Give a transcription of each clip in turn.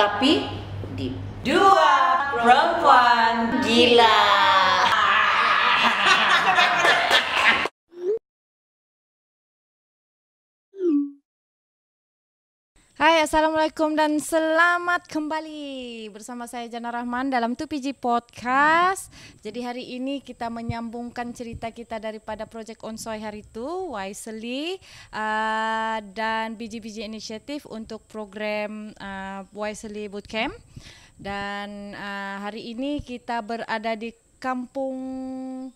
tapi di Dua Perempuan Gila. Hai, Assalamualaikum dan selamat kembali bersama saya Jana Rahman dalam 2PG Podcast. Jadi hari ini kita menyambungkan cerita kita daripada Projek Onsoy hari itu, Wisely dan BG-BG Initiative untuk program Wisely Bootcamp. Dan hari ini kita berada di kampus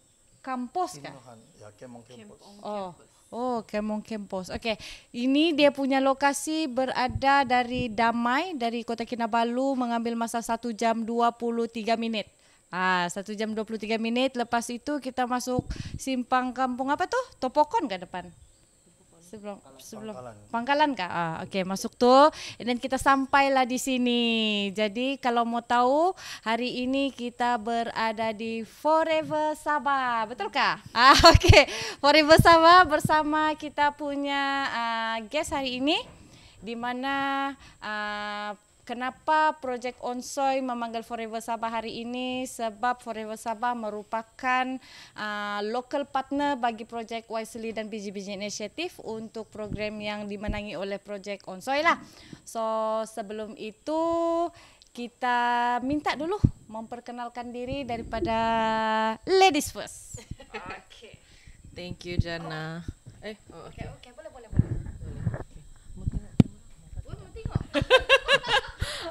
kan? Ya, Kemong Campus. Oh, Kemong Campus. Okey, ini dia punya lokasi berada dari Damai, dari Kota Kinabalu, mengambil masa 1 jam 23 minit. 1 jam 23 minit. Lepas itu kita masuk simpang kampung apa tuh? Topokon ke depan? Sebelum Pangkalan kah? Okey, masuk tuh. Dan kita sampailah di sini. Jadi kalau mau tahu, hari ini kita berada di Forever Sabah. Betul kah? Okey. Forever Sabah bersama kita punya guest hari ini, di mana kenapa Projek Onsoy memanggil Forever Sabah hari ini? Sebab Forever Sabah merupakan local partner bagi Projek Wisely dan BG-BG Initiative untuk program yang dimenangi oleh Projek Onsoy lah. So sebelum itu kita minta dulu memperkenalkan diri daripada ladies first. Okay. Thank you, Jana. Okay, boleh.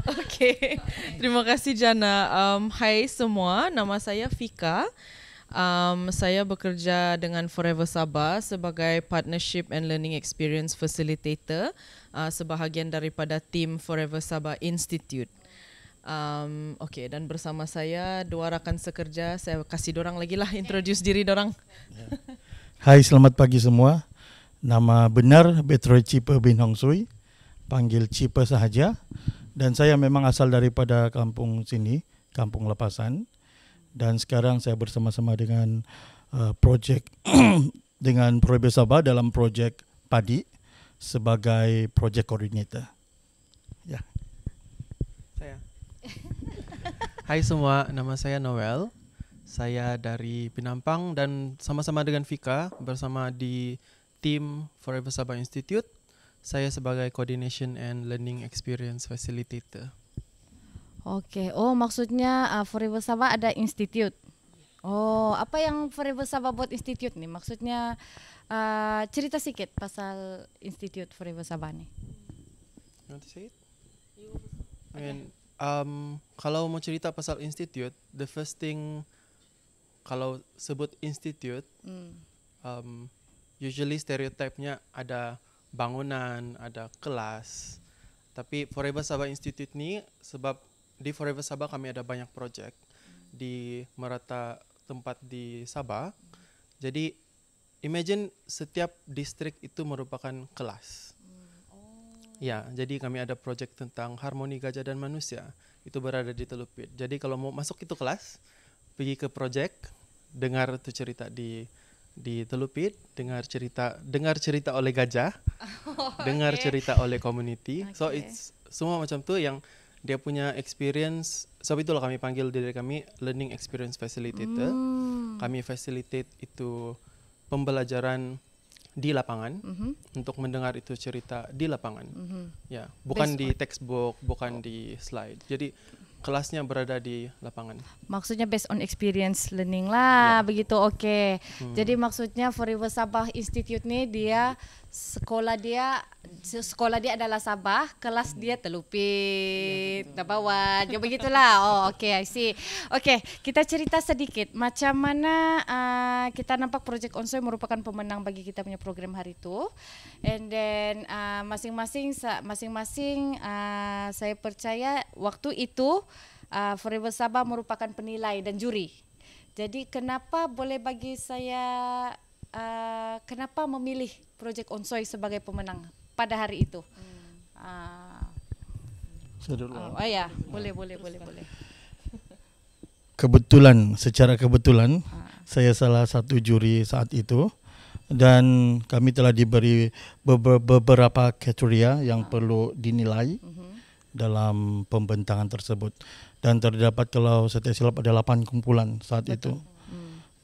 Okay. Terima kasih, Jana. Hai semua, nama saya Fika. Saya bekerja dengan Forever Sabah sebagai Partnership and Learning Experience Facilitator, sebahagian daripada tim Forever Sabah Institute. Okay, dan bersama saya dua rakan sekerja. Saya kasih dorang lagi lah, introduce diri dorang. Hai, selamat pagi semua. Nama benar Betroy Cipe bin Hong Sui, panggil Cipe sahaja. Dan saya memang asal daripada kampung sini, Kampung Lepasan. Dan sekarang saya bersama-sama dengan projek dengan Forever Sabah dalam projek padi sebagai project coordinator. Ya. Saya. Hai semua, nama saya Noel. Saya dari Penampang dan sama-sama dengan Fika bersama di tim Forever Sabah Institute. Saya sebagai Coordination and Learning Experience Facilitator. Okey. Oh, maksudnya Forever Sabah ada institute. Oh, apa yang Forever Sabah buat institute ni? Maksudnya cerita sikit pasal institute Forever Sabah ni. You want to say it? I mean, kalau mau cerita pasal institute, the first thing kalau sebut institute, usually stereotype-nya ada bangunan, ada kelas. Tapi Forever Sabah Institute ni, sebab di Forever Sabah kami ada banyak projek di merata tempat di Sabah. Jadi imagine setiap distrik itu merupakan kelas. Ya, jadi kami ada projek tentang harmoni gajah dan manusia. Itu berada di Telupit. Jadi kalau mau masuk itu kelas, pergi ke projek, dengar tu cerita di Telupit, dengar cerita oleh gajah, dengar cerita oleh community. So it's semua macam tu yang dia punya experience. Sebab itulah kami panggil diri kami Learning Experience Facilitator. Kami facilitate itu pembelajaran di lapangan untuk mendengar itu cerita di lapangan. Ya, bukan di textbook, bukan di slide. Jadi kelasnya berada di lapangan. Maksudnya based on experience learning lah, begitu. Okey. Jadi maksudnya Forever Sabah Institute ni dia sekolah dia adalah Sabah, kelas dia Telupit, Tabawan. Ya begitulah. Oh, okey, I see. Okey, kita cerita sedikit macam mana kita nampak Projek Onsoy merupakan pemenang bagi kita punya program hari itu. And then masing-masing saya percaya waktu itu Forever Sabah merupakan penilai dan juri. Jadi kenapa boleh bagi saya kenapa memilih Projek Onsoy sebagai pemenang pada hari itu? Ya, boleh. Secara kebetulan saya salah satu juri saat itu. Dan kami telah diberi beberapa kriteria yang perlu dinilai. dalam pembentangan tersebut. Dan terdapat kalau saya tidak silap ada 8 kumpulan saat itu.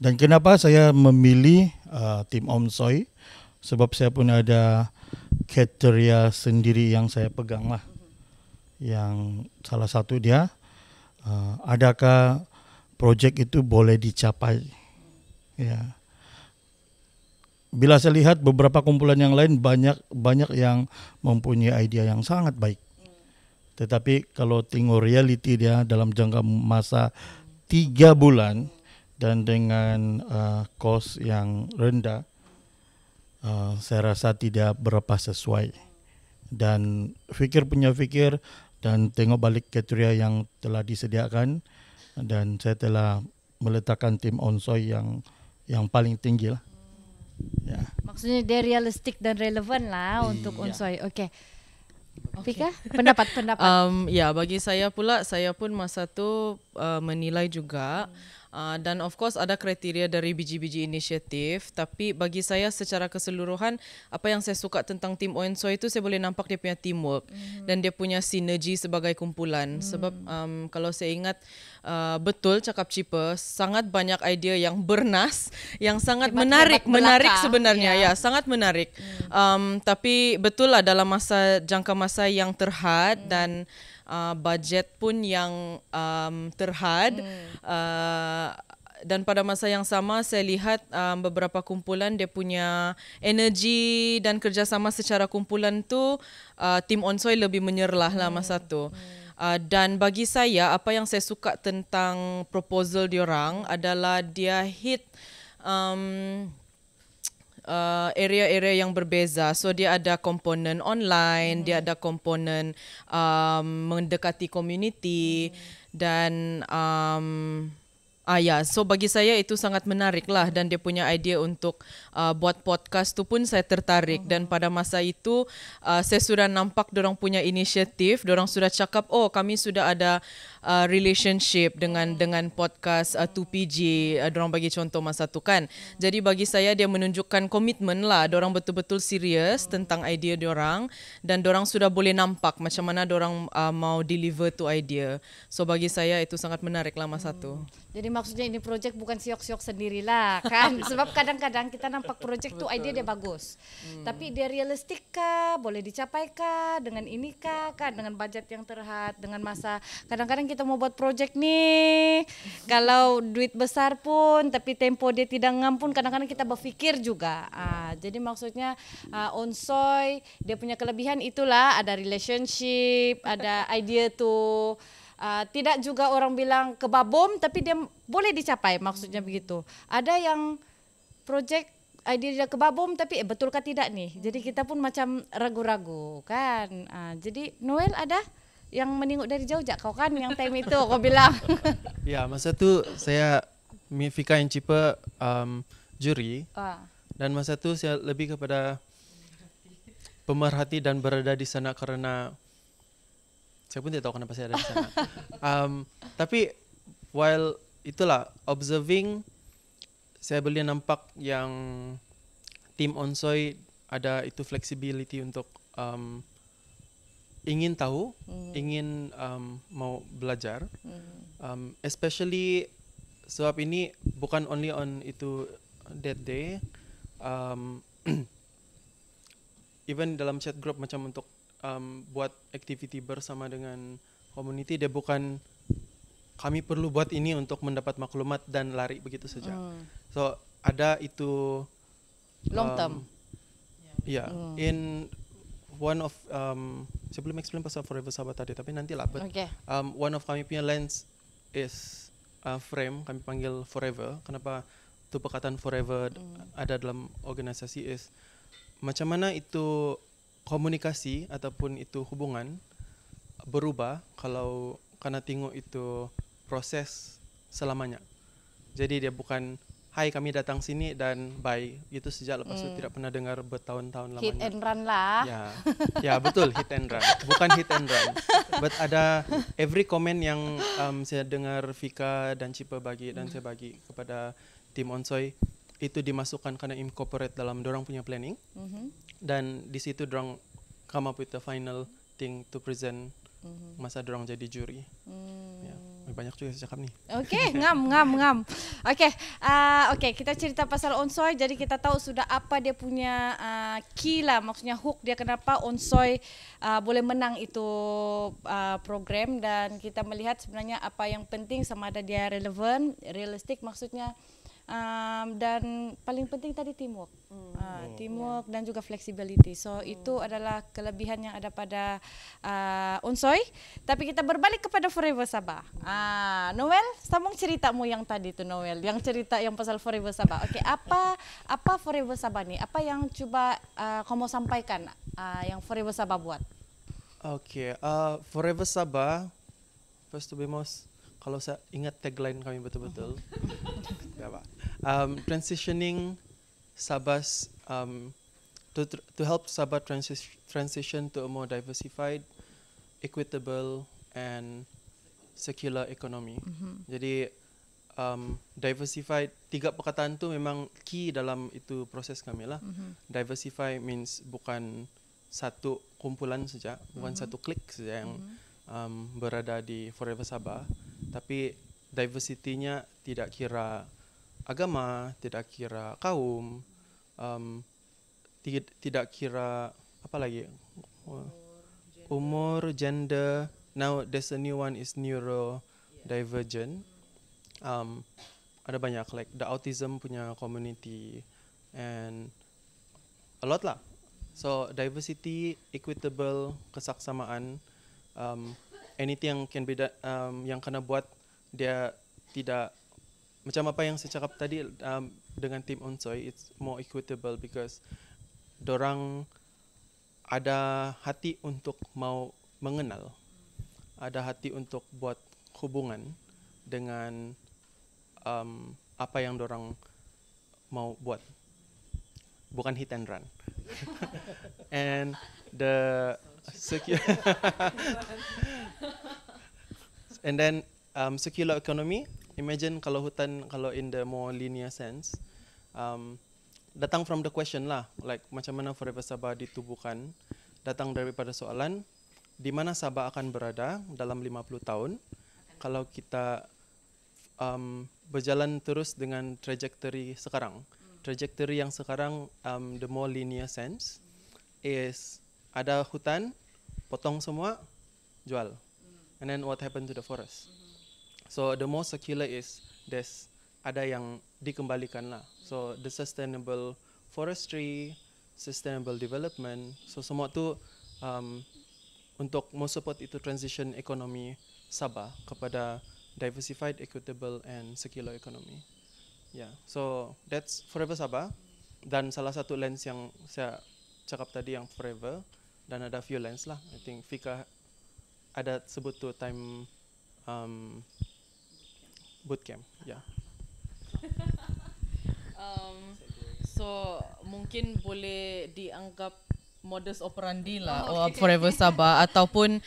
Dan kenapa saya memilih tim Onsoy? Sebab saya pun ada kriteria sendiri yang saya pegang lah. Yang salah satu dia, adakah projek itu boleh dicapai? Ya. Bila saya lihat beberapa kumpulan yang lain banyak yang mempunyai idea yang sangat baik. Tetapi kalau tengok realiti dia dalam jangka masa 3 bulan dan dengan kos yang rendah, saya rasa tidak berapa sesuai. Dan fikir dan tengok balik kriteria yang telah disediakan, dan saya telah meletakkan tim Onsoy yang paling tinggi lah. Ya. Maksudnya dia realistik dan relevan lah untuk Onsoy. Okey. Fika, pendapat. Ya, bagi saya pula, saya pun masa tu menilai juga. Dan of course ada kriteria dari biji-biji inisiatif, tapi bagi saya secara keseluruhan apa yang saya suka tentang tim Onsoy itu saya boleh nampak dia punya teamwork dan dia punya sinergi sebagai kumpulan. Sebab kalau saya ingat betul cakap Cipa, sangat banyak idea yang bernas, yang sangat menarik sebenarnya, ya sangat menarik. Tapi betul lah dalam jangka masa yang terhad dan budget pun yang terhad, dan pada masa yang sama saya lihat beberapa kumpulan dia punya energi dan kerjasama secara kumpulan tu tim Onsoy lebih menyerlah lah masa tu. Dan bagi saya apa yang saya suka tentang proposal diorang adalah dia hit area-area yang berbeza. So dia ada komponen online, dia ada komponen mendekati community dan so bagi saya itu sangat menarik lah, dan dia punya idea untuk buat podcast tu pun saya tertarik. Dan pada masa itu saya sudah nampak dorang punya inisiatif, dorang sudah cakap kami sudah ada relationship dengan podcast 2PG, dorang bagi contoh masa tu kan. Jadi bagi saya dia menunjukkan komitmen lah, dorang betul-betul serius tentang idea dorang dan dorang sudah boleh nampak macam mana dorang mau deliver tu idea. So bagi saya itu sangat menarik lah masa tu. Jadi maksudnya ini projek bukan siok-siok sendirilah kan. Sebab kadang-kadang kita nampak projek tu idea dia bagus. Tapi dia realistik kah? Boleh dicapai kah? Dengan ini kah? Kan dengan budget yang terhad, dengan masa. Kadang-kadang kita mau buat projek nih, kalau duit besar pun tapi tempo dia tidak ngam pun kadang-kadang kita berpikir juga. Jadi maksudnya Onsoy dia punya kelebihan itulah, ada relationship, ada idea tu. Tidak juga orang bilang kebabom tapi dia boleh dicapai, maksudnya begitu. Ada yang projek idea dia kebabom tapi betulkah tidak nih? Jadi kita pun macam ragu-ragu kan. Jadi Noel ada yang menengok dari jauh jak kau kan yang time itu kau bilang. Ya, masa tu saya Fika yang Cipa juri. Dan masa tu saya lebih kepada pemerhati dan berada di sana karena saya pun tidak tahu kenapa saya ada di sana. Tapi while itulah observing, saya boleh nampak yang tim Onsoy ada itu flexibility untuk ingin tahu, ingin mau belajar, especially sebab ini bukan only on itu that day, even dalam chat group macam untuk buat activity bersama dengan community, dia bukan kami perlu buat ini untuk mendapat maklumat dan lari begitu saja. So ada itu long term. In one of saya belum explain pasal Forever Sabah tadi tapi nantilah. But one of kami punya lens is frame, kami panggil Forever. Kenapa tu perkataan Forever ada dalam organisasi is macam mana itu komunikasi ataupun itu hubungan berubah kalau karena tengok itu proses selamanya. Jadi dia bukan hai kami datang sini dan bye gitu sejak, lepas itu tidak pernah dengar bertahun-tahun lamanya. Hit and run lah. Ya betul, hit and run. Bukan hit and run. But ada every comment yang saya dengar Fika dan Cipa bagi dan saya bagi kepada tim Onsoy itu dimasukkan karena incorporate dalam dorang punya planning. Dan di situ dorang come up with the final thing to present masa dorang jadi juri. Ya, banyak juga saya cakap nih. Okey, ngam. Okey, kita cerita pasal Onsoy. Jadi kita tahu sudah apa dia punya key lah, maksudnya hook dia kenapa Onsoy boleh menang itu program, dan kita melihat sebenarnya apa yang penting sama ada dia relevan, realistik maksudnya. Dan paling penting tadi teamwork, teamwork dan juga flexibility. So itu adalah kelebihan yang ada pada Onsoy. Tapi kita berbalik kepada Forever Sabah. Noel, sambung ceritamu yang tadi tu Noel, yang cerita yang pasal Forever Sabah. Okey, apa Forever Sabah ni? Apa yang cuba kau mau sampaikan yang Forever Sabah buat? Okay, Forever Sabah, first to be most, kalau saya ingat tagline kami betul-betul, transitioning Sabah's, to help Sabah transition to a more diversified, equitable and circular economy. Jadi diversified, 3 perkataan tu memang key dalam itu proses kami lah. Diversify means bukan satu kumpulan saja, bukan satu klik saja yang berada di Forever Sabah, tapi diversity-nya tidak kira agama, tidak kira kaum, tidak kira apa lagi, umur, gender. Now there's a new one is neurodivergent. Ada banyak like the autism punya community and a lot lah. So diversity, equitable, kesaksamaan, anything yang can be yang kena buat dia tidak macam apa yang saya cakap tadi dengan tim Onsoy, it's more equitable because dorang ada hati untuk mau mengenal, ada hati untuk buat hubungan dengan apa yang dorang mau buat, bukan hit and run. And the and then circular economy. Imagine kalau hutan, kalau in the more linear sense, datang from the question lah, like macam mana Forever Sabah ditubuhkan, datang daripada soalan di mana Sabah akan berada dalam 50 tahun kalau kita berjalan terus dengan trajectory sekarang. Trajectory yang sekarang, the more linear sense is ada hutan, potong semua, jual. And then what happened to the forest? So the more circular is there's ada yang dikembalikan lah. So the sustainable forestry, sustainable development. So semua tu untuk mau support itu transition ekonomi Sabah kepada diversified, equitable and circular economy. Yeah, so that's Forever Sabah. Dan salah satu lens yang saya cakap tadi yang forever, dan ada few lens lah. I think Fika ada sebut tu time bootcamp. Yeah. So mungkin boleh dianggap modus operandi lah Forever Sabah ataupun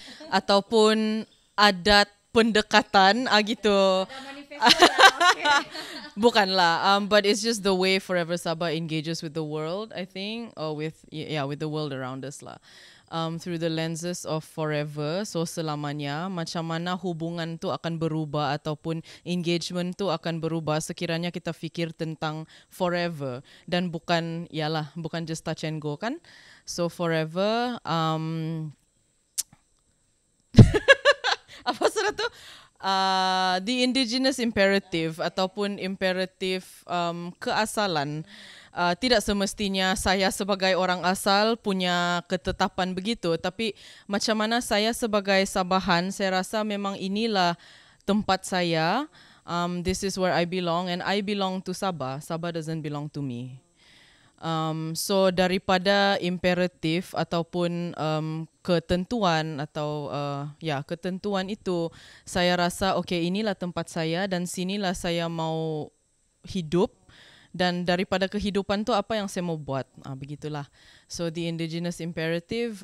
adat pendekatan gitu. Bukanlah, but it's just the way Forever Sabah engages with the world, I think, or with the world around us lah. Through the lenses of forever, so selamanya, macam mana hubungan tu akan berubah ataupun engagement tu akan berubah sekiranya kita fikir tentang forever dan bukan just touch and go kan. So forever, apa surat tu? The indigenous imperative ataupun imperative keasalan. Tidak semestinya saya sebagai orang asal punya ketetapan begitu, tapi macam mana saya sebagai Sabahan, saya rasa memang inilah tempat saya. This is where I belong and I belong to Sabah. Sabah doesn't belong to me. So daripada imperatif ataupun ketentuan atau ketentuan itu, saya rasa inilah tempat saya dan sinilah saya mau hidup, dan daripada kehidupan tu apa yang saya mau buat, begitulah. So the indigenous imperative,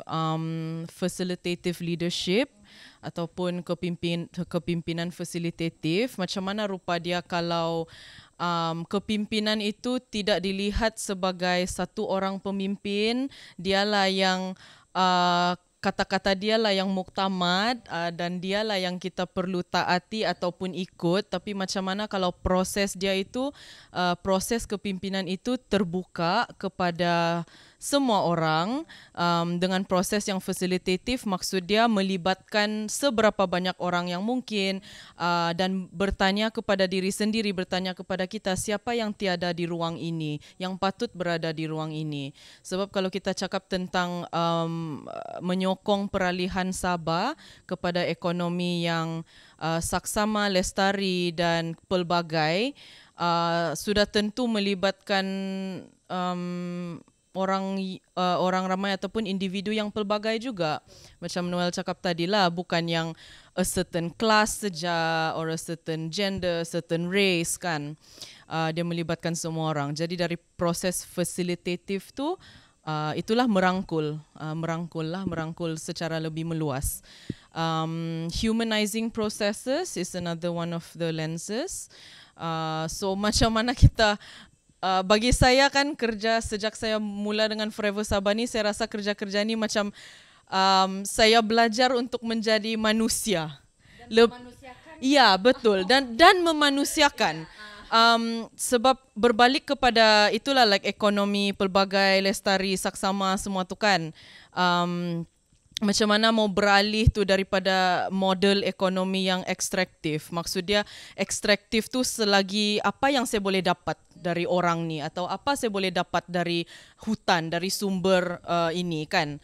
facilitative leadership ataupun kepimpinan fasilitatif, macam mana rupa dia kalau kepimpinan itu tidak dilihat sebagai satu orang pemimpin, dialah yang kata-kata dialah yang muktamad dan dialah yang kita perlu taati ataupun ikut. Tapi macam mana kalau proses dia itu, proses kepimpinan itu terbuka kepada semua orang dengan proses yang fasilitatif, maksud dia melibatkan seberapa banyak orang yang mungkin dan bertanya kepada diri sendiri, bertanya kepada kita siapa yang tiada di ruang ini, yang patut berada di ruang ini. Sebab kalau kita cakap tentang menyokong peralihan Sabah kepada ekonomi yang saksama, lestari dan pelbagai, sudah tentu melibatkan orang ramai ataupun individu yang pelbagai juga. Macam Noel cakap tadilah, bukan yang a certain class saja or a certain gender, certain race kan. Dia melibatkan semua orang. Jadi dari proses fasilitatif tu, itulah merangkul secara lebih meluas. Humanizing processes is another one of the lenses. So macam mana kita, bagi saya kan kerja sejak saya mula dengan Forever Sabah ni, saya rasa kerja-kerja ni macam saya belajar untuk menjadi manusia. Ya, betul, dan memanusiakan. Sebab berbalik kepada itulah like ekonomi pelbagai, lestari, saksama semua tu kan. Macam mana mau beralih tu daripada model ekonomi yang ekstraktif. Maksud dia ekstraktif tu selagi apa yang saya boleh dapat dari orang ni atau apa saya boleh dapat dari hutan, dari sumber ini kan.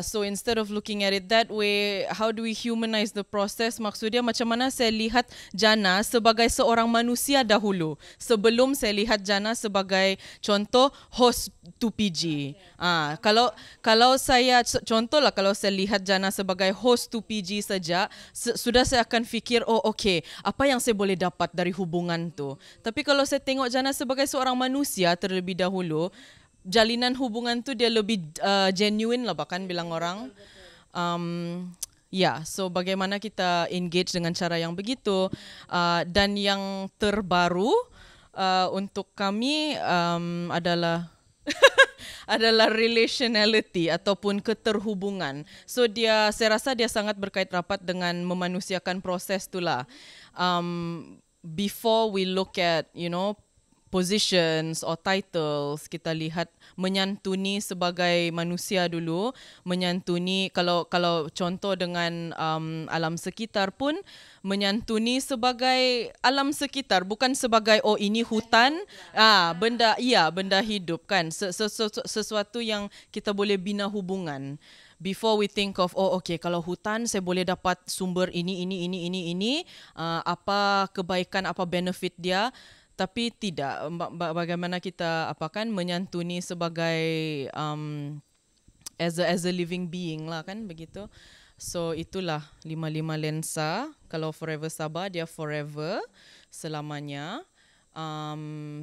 So instead of looking at it that way, how do we humanize the process? Maksud dia macam mana saya lihat Jana sebagai seorang manusia dahulu sebelum saya lihat Jana sebagai contoh host 2PG. Kalau saya contohlah, kalau saya lihat Jana sebagai host 2PG saja, sudah saya akan fikir okay, apa yang saya boleh dapat dari hubungan tu. Tapi kalau saya tengok Jana sebagai seorang manusia terlebih dahulu, jalinan hubungan tu dia lebih genuine lah bahkan bilang orang. So bagaimana kita engage dengan cara yang begitu. Dan yang terbaru untuk kami adalah adalah relationality ataupun keterhubungan. So saya rasa dia sangat berkait rapat dengan memanusiakan proses tu lah. Before we look at, positions or titles, kita lihat menyantuni sebagai manusia dulu, menyantuni kalau contoh dengan alam sekitar pun menyantuni sebagai alam sekitar, bukan sebagai ini hutan, benda hidup kan, sesuatu yang kita boleh bina hubungan. Before we think of okay, kalau hutan saya boleh dapat sumber ini, apa kebaikan, apa benefit dia. Tapi tidak, bagaimana kita menyantuni sebagai as a living being lah kan, begitu. So itulah 5 lensa. Kalau Forever Sabah, dia forever, selamanya.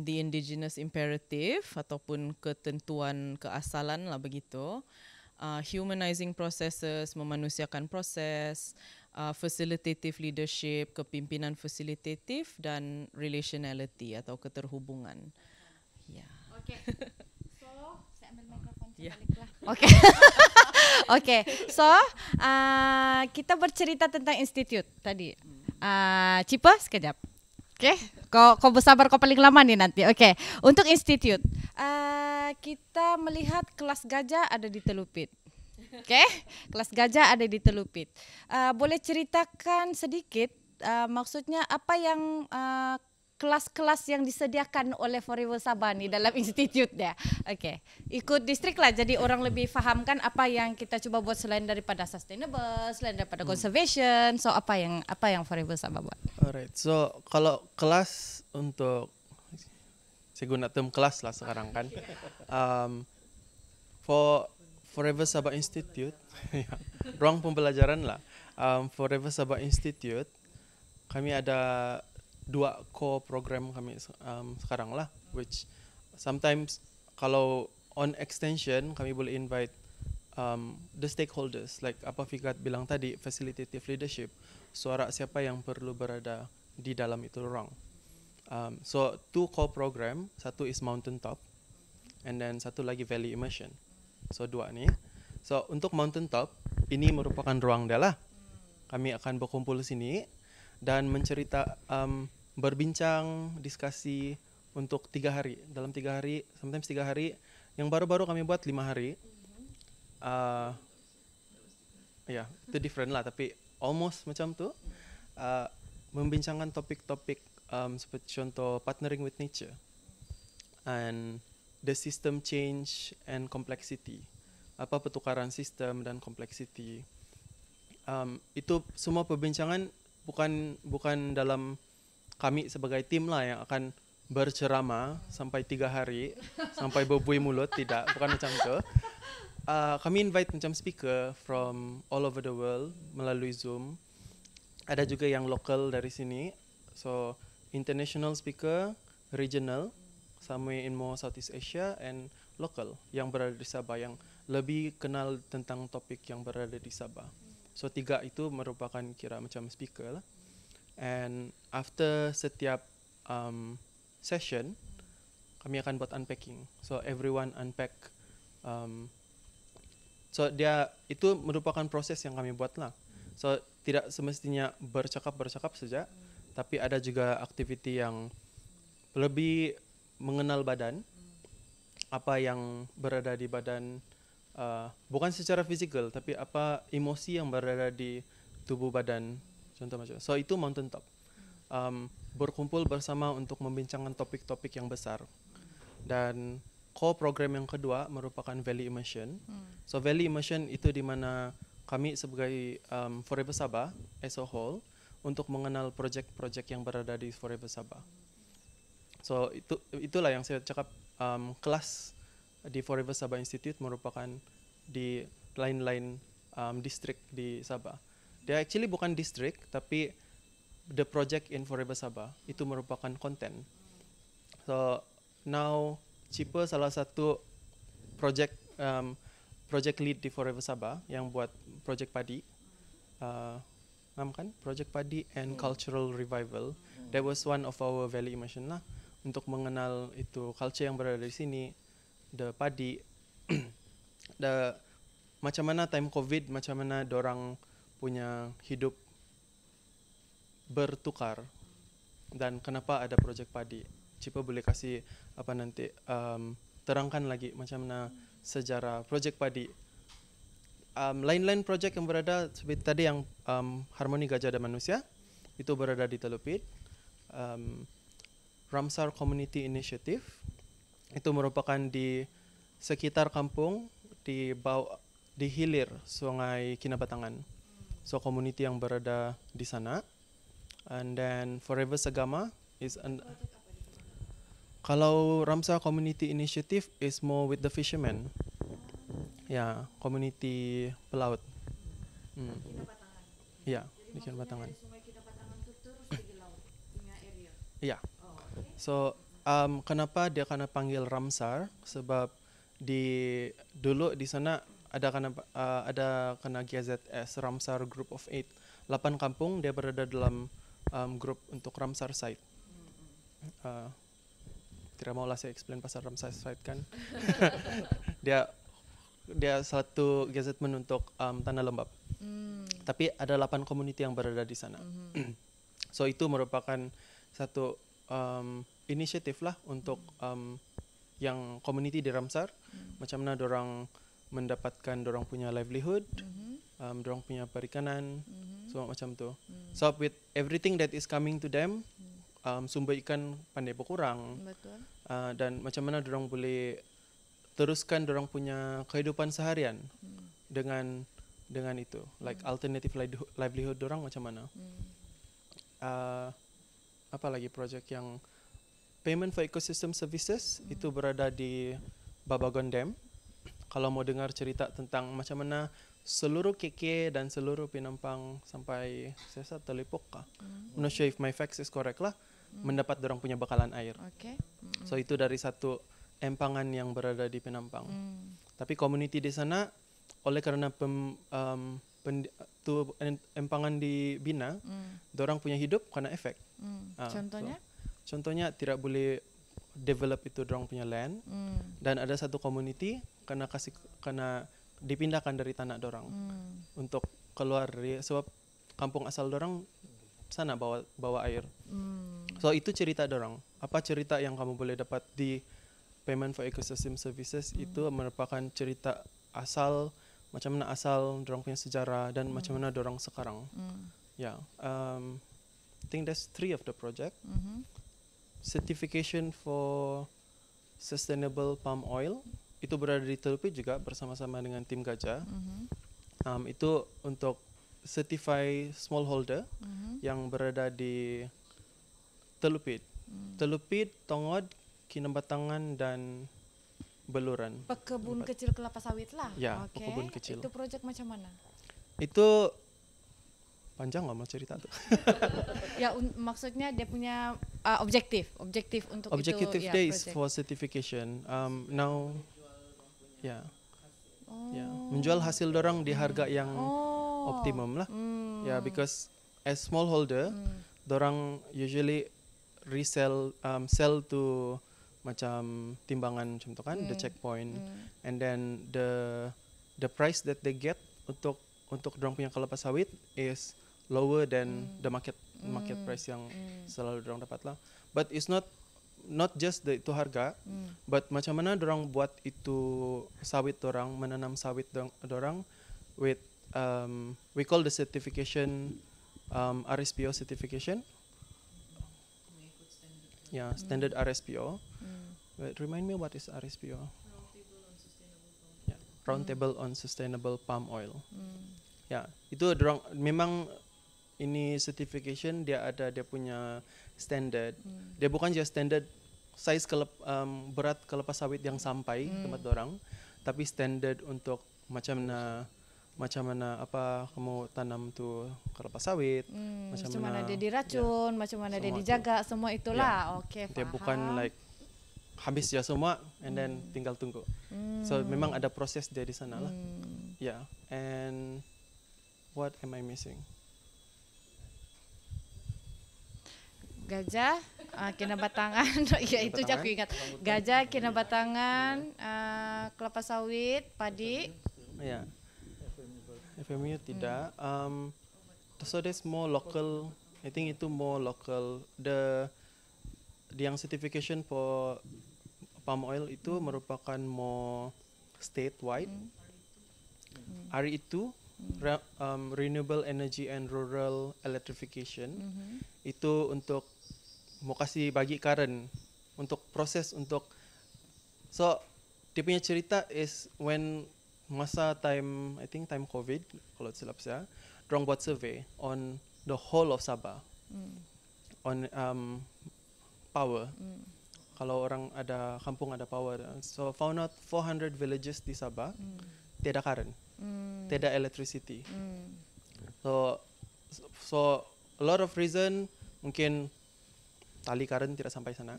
The indigenous imperative ataupun ketentuan keasalan lah begitu. Humanizing processes, memanusiakan proses, facilitative leadership, kepimpinan fasilitatif, dan relationality atau keterhubungan. Ya. Okay. So, saya ambil mikrofon Ya. sebaliklah. Okay. Okay. So, kita bercerita tentang institut tadi. Cipa sekejap. Okay. Kau bersabar, kau paling lama nih nanti. Okay. Untuk institut, kita melihat kelas gajah ada di Telupit. Okay, kelas gajah ada di Telupit. Boleh ceritakan sedikit, maksudnya apa yang kelas-kelas yang disediakan oleh Forever Sabah ni dalam institut dia. Okay, ikut distrik lah, jadi orang lebih faham kan apa yang kita cuba buat selain daripada sustainable, selain daripada conservation. So apa yang Forever Sabah buat? Alright, so kalau kelas untuk, saya guna term kelas lah sekarang kan. For Forever Sabah Institute, ruang pembelajaran lah. Forever Sabah Institute, kami ada 2 core program kami sekarang lah, which sometimes kalau on extension kami boleh invite the stakeholders, like apa Fikat bilang tadi, facilitative leadership, suara siapa yang perlu berada di dalam itu ruang. So 2 core program, satu is Mountain Top, and then satu lagi Valley Immersion. So 2 ni. So untuk mountaintop ini merupakan ruang dia lah. Kami akan berkumpul di sini dan berbincang, diskusi untuk 3 hari. Dalam 3 hari, sometimes 3 hari. Yang baru-baru kami buat 5 hari. Itu different lah, tapi almost macam tu. Membincangkan topik-topik seperti contoh partnering with nature and the system change and complexity. Apa pertukaran sistem dan kompleksiti. Itu semua perbincangan bukan dalam kami sebagai tim lah yang akan berceramah sampai 3 hari sampai berbuih mulut, tidak, bukan macam itu. Kami invite macam speaker from all over the world melalui Zoom. Ada juga yang lokal dari sini, so international speaker, regional, somewhere in more Southeast Asia, and local yang berada di Sabah yang lebih kenal tentang topik yang berada di Sabah. So 3 itu merupakan kira macam speaker lah. And after setiap session, kami akan buat unpacking. So everyone unpack. So dia itu merupakan proses yang kami buat lah. So tidak semestinya bercakap saja, tapi ada juga aktiviti yang lebih mengenal badan, apa yang berada di badan, bukan secara fizikal, tapi apa emosi yang berada di tubuh badan, contoh macam. So itu mountaintop, berkumpul bersama untuk membincangkan topik-topik yang besar. Dan core program yang kedua merupakan Valley Immersion. So Valley Immersion itu di mana kami sebagai Forever Sabah as a whole untuk mengenal projek-projek yang berada di Forever Sabah. So itulah yang saya cakap, kelas di Forever Sabah Institute merupakan di lain-lain distrik di Sabah. Dia actually bukan distrik, tapi the project in Forever Sabah itu merupakan konten. So now Cipe salah satu project lead di Forever Sabah yang buat project padi, kan? Project padi and cultural revival. That was one of our Valley Immersion lah, untuk mengenal itu culture yang berada di sini, the padi, macam mana time COVID, macam mana dorang punya hidup bertukar, dan kenapa ada project padi. Cipe boleh kasih apa nanti, terangkan lagi macam mana sejarah project padi. Lain-lain projek yang berada seperti tadi yang Harmoni Gajah dan Manusia itu berada di Telupit. Ramsar Community Initiative itu merupakan di sekitar kampung di hilir Sungai Kinabatangan. So community yang berada di sana. And then Forever Sagama is kalau Ramsar Community Initiative is more with the fishermen. Ya, community pelaut. Ya, di Kinabatangan. Ya. So, kenapa dia kena panggil Ramsar? Sebab dulu di sana ada kena GZS Ramsar Group of 8. 8 kampung dia berada dalam grup untuk Ramsar Site. Tidak maulah saya explain pasal Ramsar Site kan. dia satu gazetmen untuk Tanah Lembap. Tapi ada 8 community yang berada di sana. So itu merupakan satu inisiatif lah untuk yang community di Ramsar, macam mana dorang mendapatkan dorang punya livelihood, dorang punya perikanan, semua macam tu. So with everything that is coming to them, sumber ikan pandai berkurang. Betul. Dan macam mana dorang boleh teruskan dorang punya kehidupan seharian dengan itu, like alternative livelihood dorang macam mana. Apa lagi projek yang Payment for Ecosystem Services itu berada di Babagon Dam. Kalau mau dengar cerita tentang macam mana seluruh KK dan seluruh Penampang sampai saya rasa Telipok kah? I'm not sure if my facts is correct lah. Mendapat dorang punya bakalan air. Okay. So itu dari satu empangan yang berada di Penampang. Tapi community di sana oleh kerana empangan dibina, dorang punya hidup kena efek. Contohnya? So, contohnya tidak boleh develop itu dorang punya land. Dan ada satu community kena dipindahkan dari tanah dorang untuk keluar dari, sebab kampung asal dorang sana bawa air. So itu cerita dorang. Apa cerita yang kamu boleh dapat di Payment for Ecosystem Services itu merupakan cerita asal, macam mana asal dorang punya sejarah dan macam mana dorang sekarang. Yeah, I think that's 3 of the project. Certification for sustainable palm oil itu berada di Telupit juga bersama-sama dengan tim Gajah. Itu untuk certify smallholder yang berada di Telupit, Tongod, Kinabatangan dan Beluran. Pekebun kecil kelapa sawit lah. Ya, Okey. pekebun kecil. Itu projek macam mana? Itu panjang lah mau cerita tuh. Ya maksudnya dia punya objektif untuk Objective itu. day is for certification. Now, ya, menjual hasil dorang di harga yang optimum lah. Ya, because as smallholder, dorang usually resell, sell to macam timbangan macam tu kan, the checkpoint, and then the price that they get untuk dorang punya kelapa sawit is lower than the market price yang selalu dorang dapat lah. But it's not just itu harga, but macam mana dorang buat itu sawit dorang, menanam sawit dorang with we call the certification RSPO certification. Yeah, standard RSPO. But remind me what is RSPO? Roundtable on Sustainable Palm Oil. Ya, itu dorang memang ini certification dia ada dia punya standard. Dia bukan just standard size berat kelapa sawit yang sampai tempat dorang, tapi standard untuk macam mana apa kamu tanam tu kelapa sawit, macam mana dia diracun, macam mana dia dijaga, semua itulah. Okey, faham. Dia bukan like habis ya semua and then tinggal tunggu. So memang ada proses dia di sana lah. Yeah, and what am I missing? Gajah, Kinabatangan, ya itu je aku ingat. Gajah, Kinabatangan, kelapa sawit, padi. Ya, FMU tidak. So there's more local. I think itu more local. The yang certification for palm oil itu merupakan more statewide. Hari itu renewable energy and rural electrification itu untuk mau kasih bagi current untuk proses untuk so dia punya cerita is when masa time I think time COVID kalau silap saya, dorang buat survey on the whole of Sabah on power. Kalau orang ada kampung ada power, so found out 400 villages di Sabah tiada current, tiada electricity. So a lot of reason, mungkin tali current tidak sampai sana.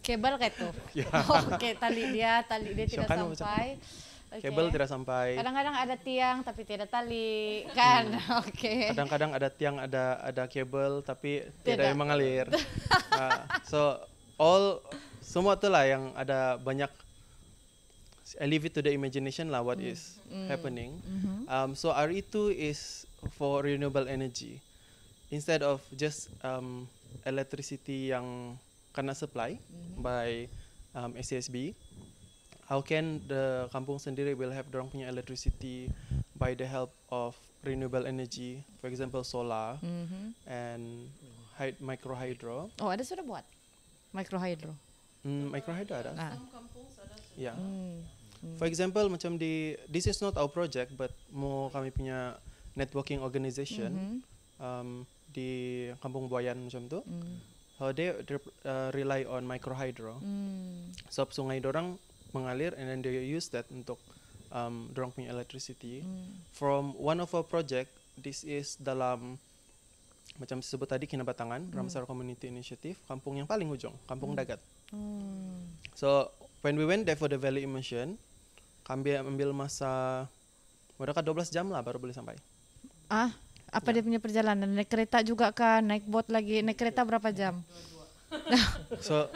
Kabel kayak itu. Oke, tali dia tidak sampai. Kabel tidak sampai. Kadang-kadang ada tiang tapi tidak tali, kan? Oke. Kadang-kadang ada tiang, ada kabel tapi tidak yang mengalir. So semua itulah yang ada banyak. I leave it to the imagination lah what is happening. So RE2 is for renewable energy. Instead of just electricity yang kena supply by SCSB, how can the kampung sendiri will have dorang punya electricity by the help of renewable energy, for example solar and micro hydro. Oh, ada sudah buat micro hydro. Micro hydro ada. Ya. For example macam this is not our project but mau kami punya networking organization di Kampung Buayan macam tu. How they rely on micro hydro. So sungai dorang mengalir and then they use that untuk dorang punya electricity. From one of our project, this is dalam macam disebut tadi Kinabatangan, Ramsar Community Initiative, kampung yang paling hujung, Kampung Dagat. So when we went there for the valley immersion, kami ambil masa dekat 12 jam lah baru boleh sampai. Apa dia punya perjalanan? Naik kereta juga kan? Naik boat lagi? Naik kereta berapa jam? So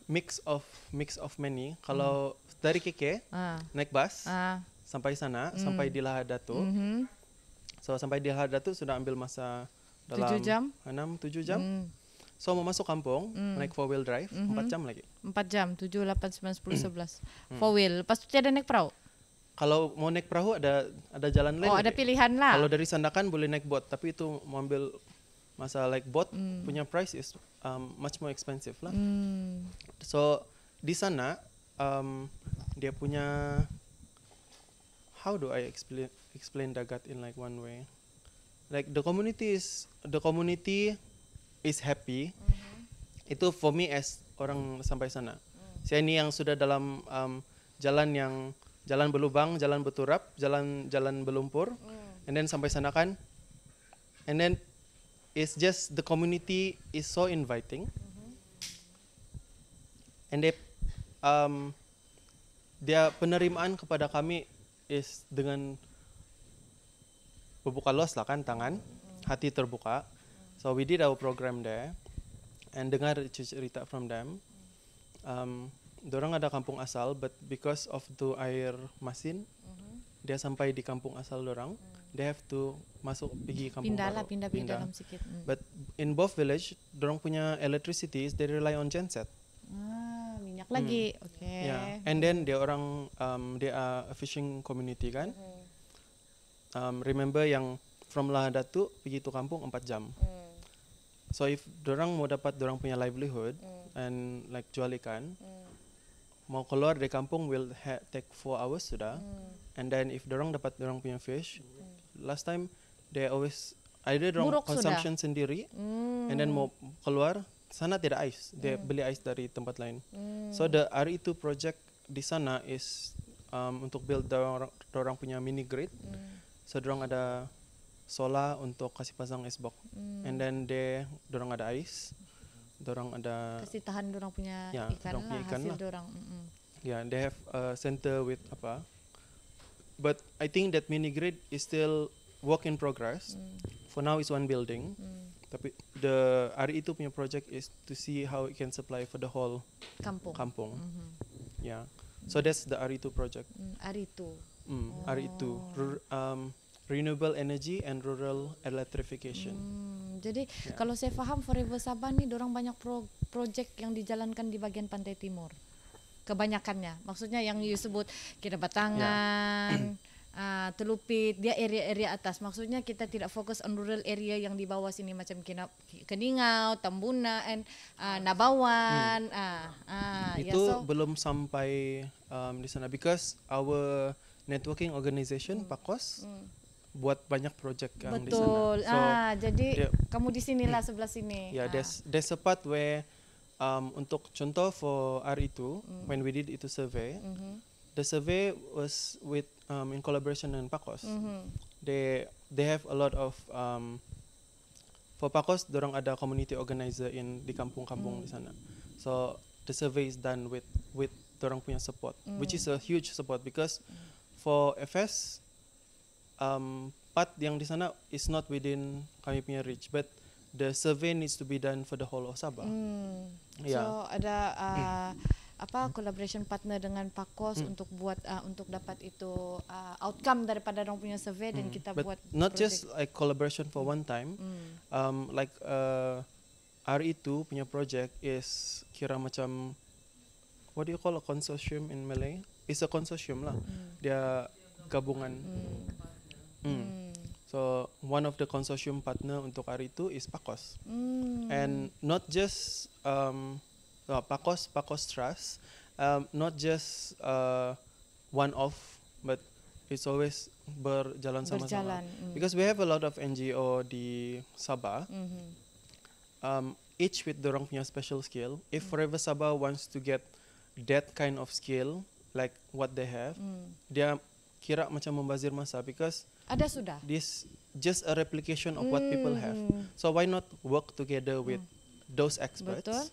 mix of many. Kalau dari KK naik bus sampai sana, sampai di Lahad Datu. So sampai di Lahad Datu sudah ambil masa dalam 7 jam? 6-7 jam. So mau masuk kampung naik 4-wheel drive 4 jam lagi. 4 jam, 7, 8, 9, 10, 11. 4 wheel. Lepas tu tiada naik perahu? Kalau mau naik perahu ada jalan lain. Oh, ada lagi. pilihan lah. Kalau dari Sandakan boleh naik boat, tapi itu mau ambil masa like boat punya price is much more expensive lah. So di sana dia punya, how do I explain Dagat in like one way? Like the community is happy. Itu for me as orang sampai sana. Saya ini yang sudah dalam jalan berlubang, jalan berturap, jalan berlumpur, and then sampai sana kan, and then it's just the community is so inviting, and dia penerimaan kepada kami is dengan berbuka luas lah kan, tangan, hati terbuka. So we did our program there, and dengar cerita from them. Dorang ada kampung asal, but because of tu air masin, dia sampai di kampung asal dorang, they have to masuk pergi kampung baru. Pindah dalam sikit. But in both village, dorang punya electricity, they rely on genset. Minyak lagi. Okay. Yeah, and then dia orang, they are a fishing community kan. Remember yang from Lahad Datu pergi tu kampung 4 jam. So if dorang mau dapat dorang punya livelihood and like jual ikan, mau keluar dari kampung will take 4 hours sudah. And then if dorang dapat dorang punya fish, last time they always either dorang Buruk consumption sendiri, and then mau keluar sana tidak ais, dia beli ais dari tempat lain. So the RE2 project di sana is untuk build dorang punya mini grid. So dorang ada solar untuk kasih pasang es box, and then dorang ada ais. Dorang ada kasih tahan dorang punya ya, ikan dorang punya lah, ikan hasil lah. dorang. Yeah, they have a center with apa. But I think that mini grid is still work in progress. For now it's one building. Tapi the RE2 punya project is to see how it can supply for the whole kampung. Yeah. So that's the RE2 project. RE2. RE2. Renewable energy and rural electrification. Jadi kalau saya faham Forever Sabah ni dorang banyak projek yang dijalankan di bagian pantai timur. Kebanyakannya. Maksudnya yang you sebut Kira Batangan, Telupit, dia area-area atas. Maksudnya kita tidak fokus on rural area yang di bawah sini macam Keningau, Tambuna, and Nabawan. Itu belum sampai di sana because our networking organization Pakos buat banyak project yang di sana. Betul. So, jadi kamu di sinilah sebelah sini. Yeah, there's a part where untuk contoh for RE2 when we did itu survey, the survey was with in collaboration dengan Pakos. They have a lot of for Pakos dorang ada community organizer di kampung-kampung di sana. So the survey is done with dorang punya support, which is a huge support because for FS part yang di sana is not within kami punya reach, but the survey needs to be done for the whole of Sabah. So ada collaboration partner dengan Pakos untuk buat untuk dapat itu outcome daripada orang punya survey dan kita but buat not project. just like collaboration for one time. Like RE2 punya project is kira macam, what do you call a consortium in Malay? It's a consortium lah. Dia gabungan. So one of the consortium partner untuk RE2 is Pakos. And not just Pakos Trust, not just one off, but it's always berjalan sama-sama. Because we have a lot of NGO di Sabah, each with dorang punya special skill. If Forever Sabah wants to get that kind of skill, like what they have, dia kira macam membazir masa because ada sudah. This just a replication of what people have. So why not work together with those experts? Betul.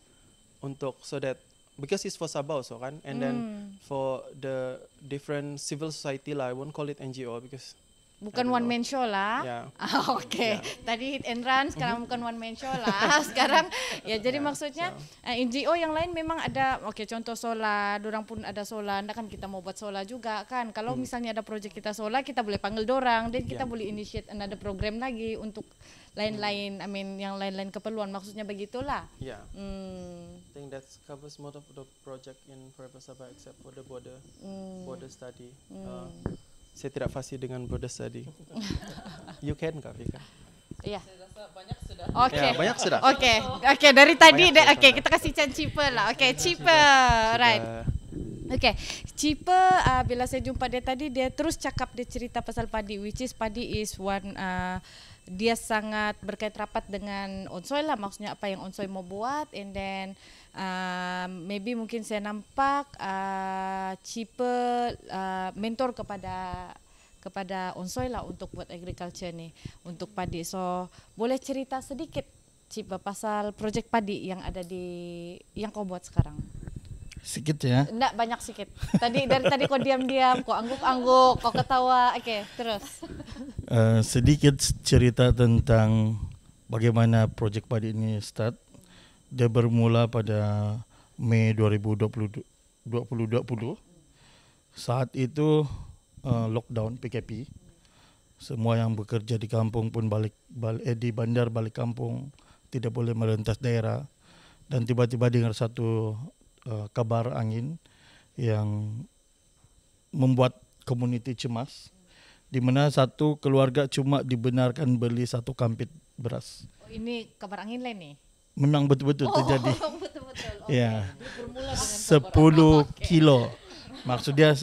Untuk so that because it's for Sabah also kan, and then for the different civil society lah, I won't call it NGO because Bukan one man show lah. Ya. Oke. Tadi hit and run, sekarang bukan one man show lah. Sekarang ya jadi maksudnya NGO yang lain memang ada. Oke, contoh solar, dorang pun ada solar. Kan kita mau buat solar juga kan. Kalau misalnya ada project kita solar, kita boleh panggil dorang dan kita boleh initiate another program lagi untuk lain-lain. Yang lain-lain keperluan. Maksudnya begitulah. Yeah. I think that covers most of the project in Forever Sabah except for the border study. Saya tidak fasih dengan border study. You can Kak Vika? Iya. Banyak sudah. Oke. Ya, banyak sudah. Oke, dari tadi Banyak sudah. kita kasih cheaper lah. Oke, cheaper. Right. Oke, cheaper bila saya jumpa dia tadi dia terus cakap dia cerita pasal padi, which is padi is one dia sangat berkait rapat dengan Onsoy lah, maksudnya apa yang Onsoy mau buat, and then maybe mungkin saya nampak cheaper mentor kepada Onsoy lah untuk buat agriculture ni, untuk padi. So boleh cerita sedikit Cipa pasal projek padi yang ada yang kau buat sekarang? Sedikit ya. Enggak, banyak sedikit. Dari tadi kau diam-diam, kau angguk-angguk, kau ketawa. Oke, terus. Sedikit cerita tentang bagaimana projek padi ini start. Dia bermula pada Mei 2020. Saat itu lockdown PKP. Semua yang bekerja di kampung pun di bandar balik kampung, tidak boleh melintas daerah. Dan tiba-tiba dengar satu kabar angin yang membuat community cemas, di mana satu keluarga cuma dibenarkan beli satu kampit beras. Oh, ini kabar angin lain nih? Memang betul-betul terjadi. Betul-betul. Ya, 10 kilo. Maksudnya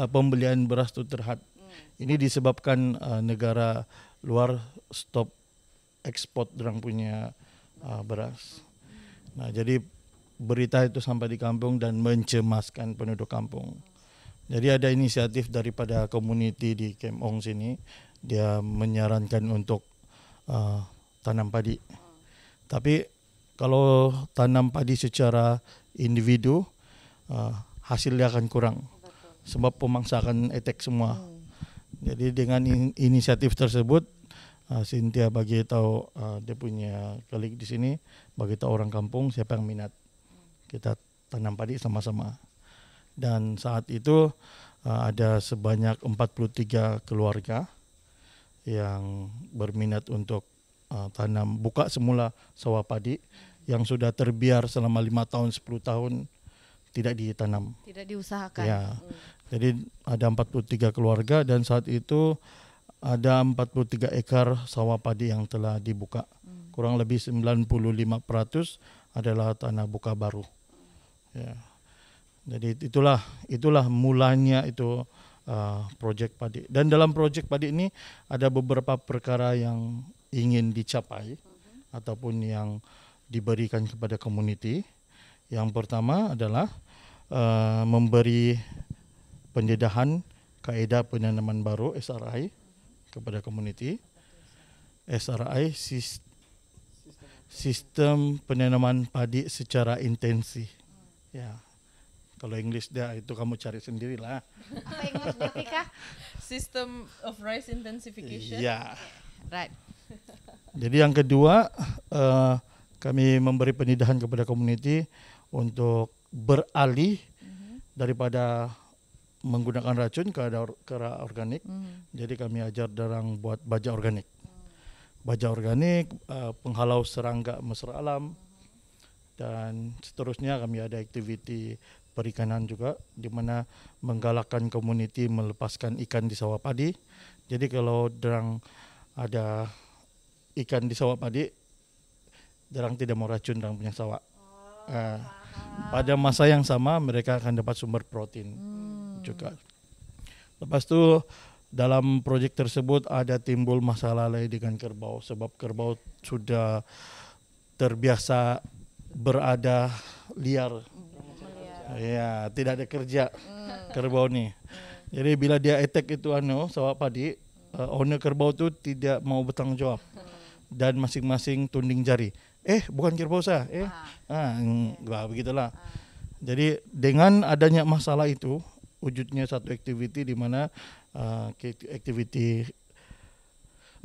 pembelian beras itu terhad. Ini disebabkan negara luar stop ekspor orang punya beras. Nah, jadi berita itu sampai di kampung dan mencemaskan penduduk kampung. Jadi ada inisiatif daripada komuniti di Kem Ong sini, dia menyarankan untuk tanam padi. Tapi kalau tanam padi secara individu, hasilnya akan kurang. Sebab pemangsa akan attack semua. Jadi dengan inisiatif tersebut, Cynthia bagi tahu dia punya kolik di sini, bagi tahu orang kampung siapa yang minat. Kita tanam padi sama-sama. Dan saat itu ada sebanyak 43 keluarga yang berminat untuk tanam, buka semula sawah padi yang sudah terbiar selama 5 tahun, 10 tahun tidak ditanam. Tidak diusahakan. Ya. Jadi ada 43 keluarga dan saat itu ada 43 ekar sawah padi yang telah dibuka. Kurang lebih 95% adalah tanah buka baru. Ya. Jadi itulah mulanya itu projek padi. Dan dalam projek padi ini ada beberapa perkara yang ingin dicapai ataupun yang diberikan kepada komuniti. Yang pertama adalah memberi pendedahan kaedah penanaman baru SRI kepada komuniti. SRI sistem penanaman padi secara intensi. Ya. Kalau English dia itu kamu cari sendirilah. Apa English dia Pika? System of rice intensification. Ya. Right. Jadi yang kedua, kami memberi pendidikan kepada komuniti untuk beralih daripada menggunakan racun ke arah organik. Jadi kami ajar dorang buat baja organik. Baja organik, penghalau serangga mesra alam, dan seterusnya kami ada aktiviti perikanan juga, di mana menggalakkan komuniti melepaskan ikan di sawah padi. Jadi kalau dorang ada ikan di sawah padi, dorang tidak mau racun dorang punya sawah. Pada masa yang sama mereka akan dapat sumber protein juga. Lepas itu dalam proyek tersebut ada timbul masalah lain dengan kerbau, sebab kerbau sudah terbiasa berada liar. Ya, tidak ada kerja kerbau ni. Jadi bila dia attack itu sawah padi, owner kerbau tu tidak mau bertanggung jawab. Dan masing-masing tunding jari. Bukan kerbau saya. Begitulah. Jadi dengan adanya masalah itu, wujudnya satu aktiviti di mana aktiviti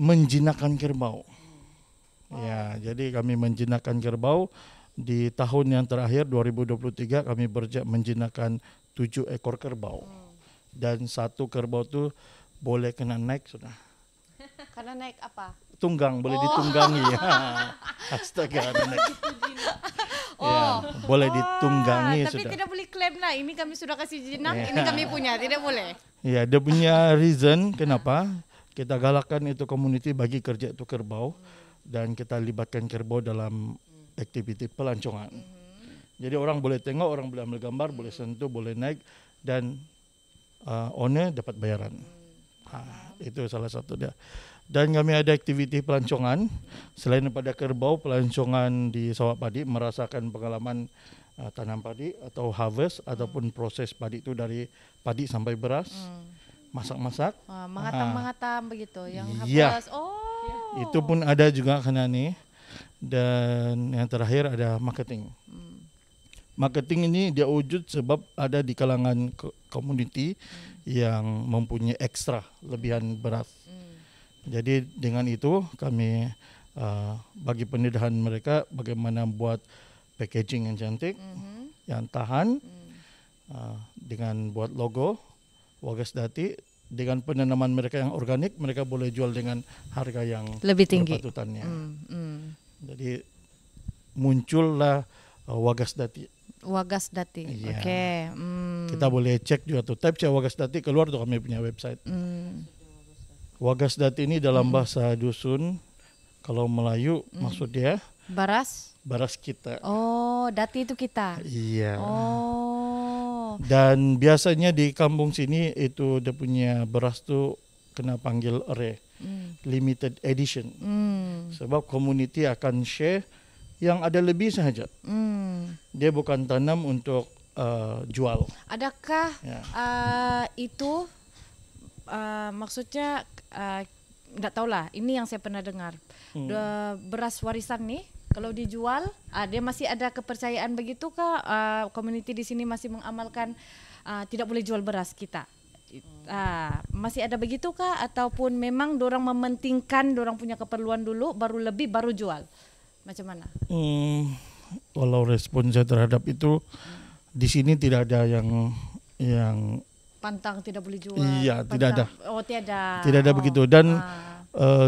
menjinakkan kerbau. Ya, jadi kami menjinakkan kerbau. Di tahun yang terakhir 2023 kami menjinakkan 7 ekor kerbau. Dan 1 kerbau tu boleh kena naik sudah. Karena naik apa? Tunggang, boleh ditunggangi. Astaga, naik. Ya, boleh ditunggangi tapi sudah. tidak boleh klaim lah. Ini kami sudah kasih jinak, ini kami punya, tidak boleh. Ya, dia punya reason kenapa kita galakkan itu community bagi kerja itu kerbau dan kita libatkan kerbau dalam aktiviti pelancongan. Jadi orang boleh tengok, orang boleh ambil gambar, boleh sentuh, boleh naik dan owner dapat bayaran. Itu salah satu dia. Dan kami ada aktiviti pelancongan selain daripada kerbau, pelancongan di sawah padi, merasakan pengalaman tanam padi atau harvest ataupun proses padi itu dari padi sampai beras, masak-masak, mengatam begitu yang ya. harvest. Itu pun ada juga kena ni. Dan yang terakhir ada marketing. Marketing ini dia wujud sebab ada di kalangan community yang mempunyai ekstra lebihan beras. Jadi dengan itu kami bagi pendidikan mereka bagaimana buat packaging yang cantik, yang tahan, dengan buat logo Wagas Dati, dengan penanaman mereka yang organik, mereka boleh jual dengan harga yang lebih tinggi. Berpatutannya. Jadi muncullah Wagas Dati. Wagas Dati. Ya. Oke. Kita boleh cek juga tuh. Type cek Wagas Dati keluar tuh kami punya website. Wagas Dati ini dalam bahasa dusun, kalau Melayu maksudnya baras kita. Oh, Dati itu kita. Iya. Oh. Dan biasanya di kampung sini itu dia punya beras tuh kena panggil rare, limited edition. Sebab community akan share yang ada lebih sahaja. Dia bukan tanam untuk jual. Adakah itu maksudnya enggak tahulah, ini yang saya pernah dengar. Beras warisan nih kalau dijual, dia masih ada kepercayaan begitu kah? Community di sini masih mengamalkan tidak boleh jual beras kita. Masih ada begitu kah? Ataupun memang dorang mementingkan dorang punya keperluan dulu, baru jual? Macam mana? Kalau respon saya terhadap itu, di sini tidak ada yang pantang tidak boleh jual. Iya, tidak ada. Oh, tiada. Tidak ada begitu. Dan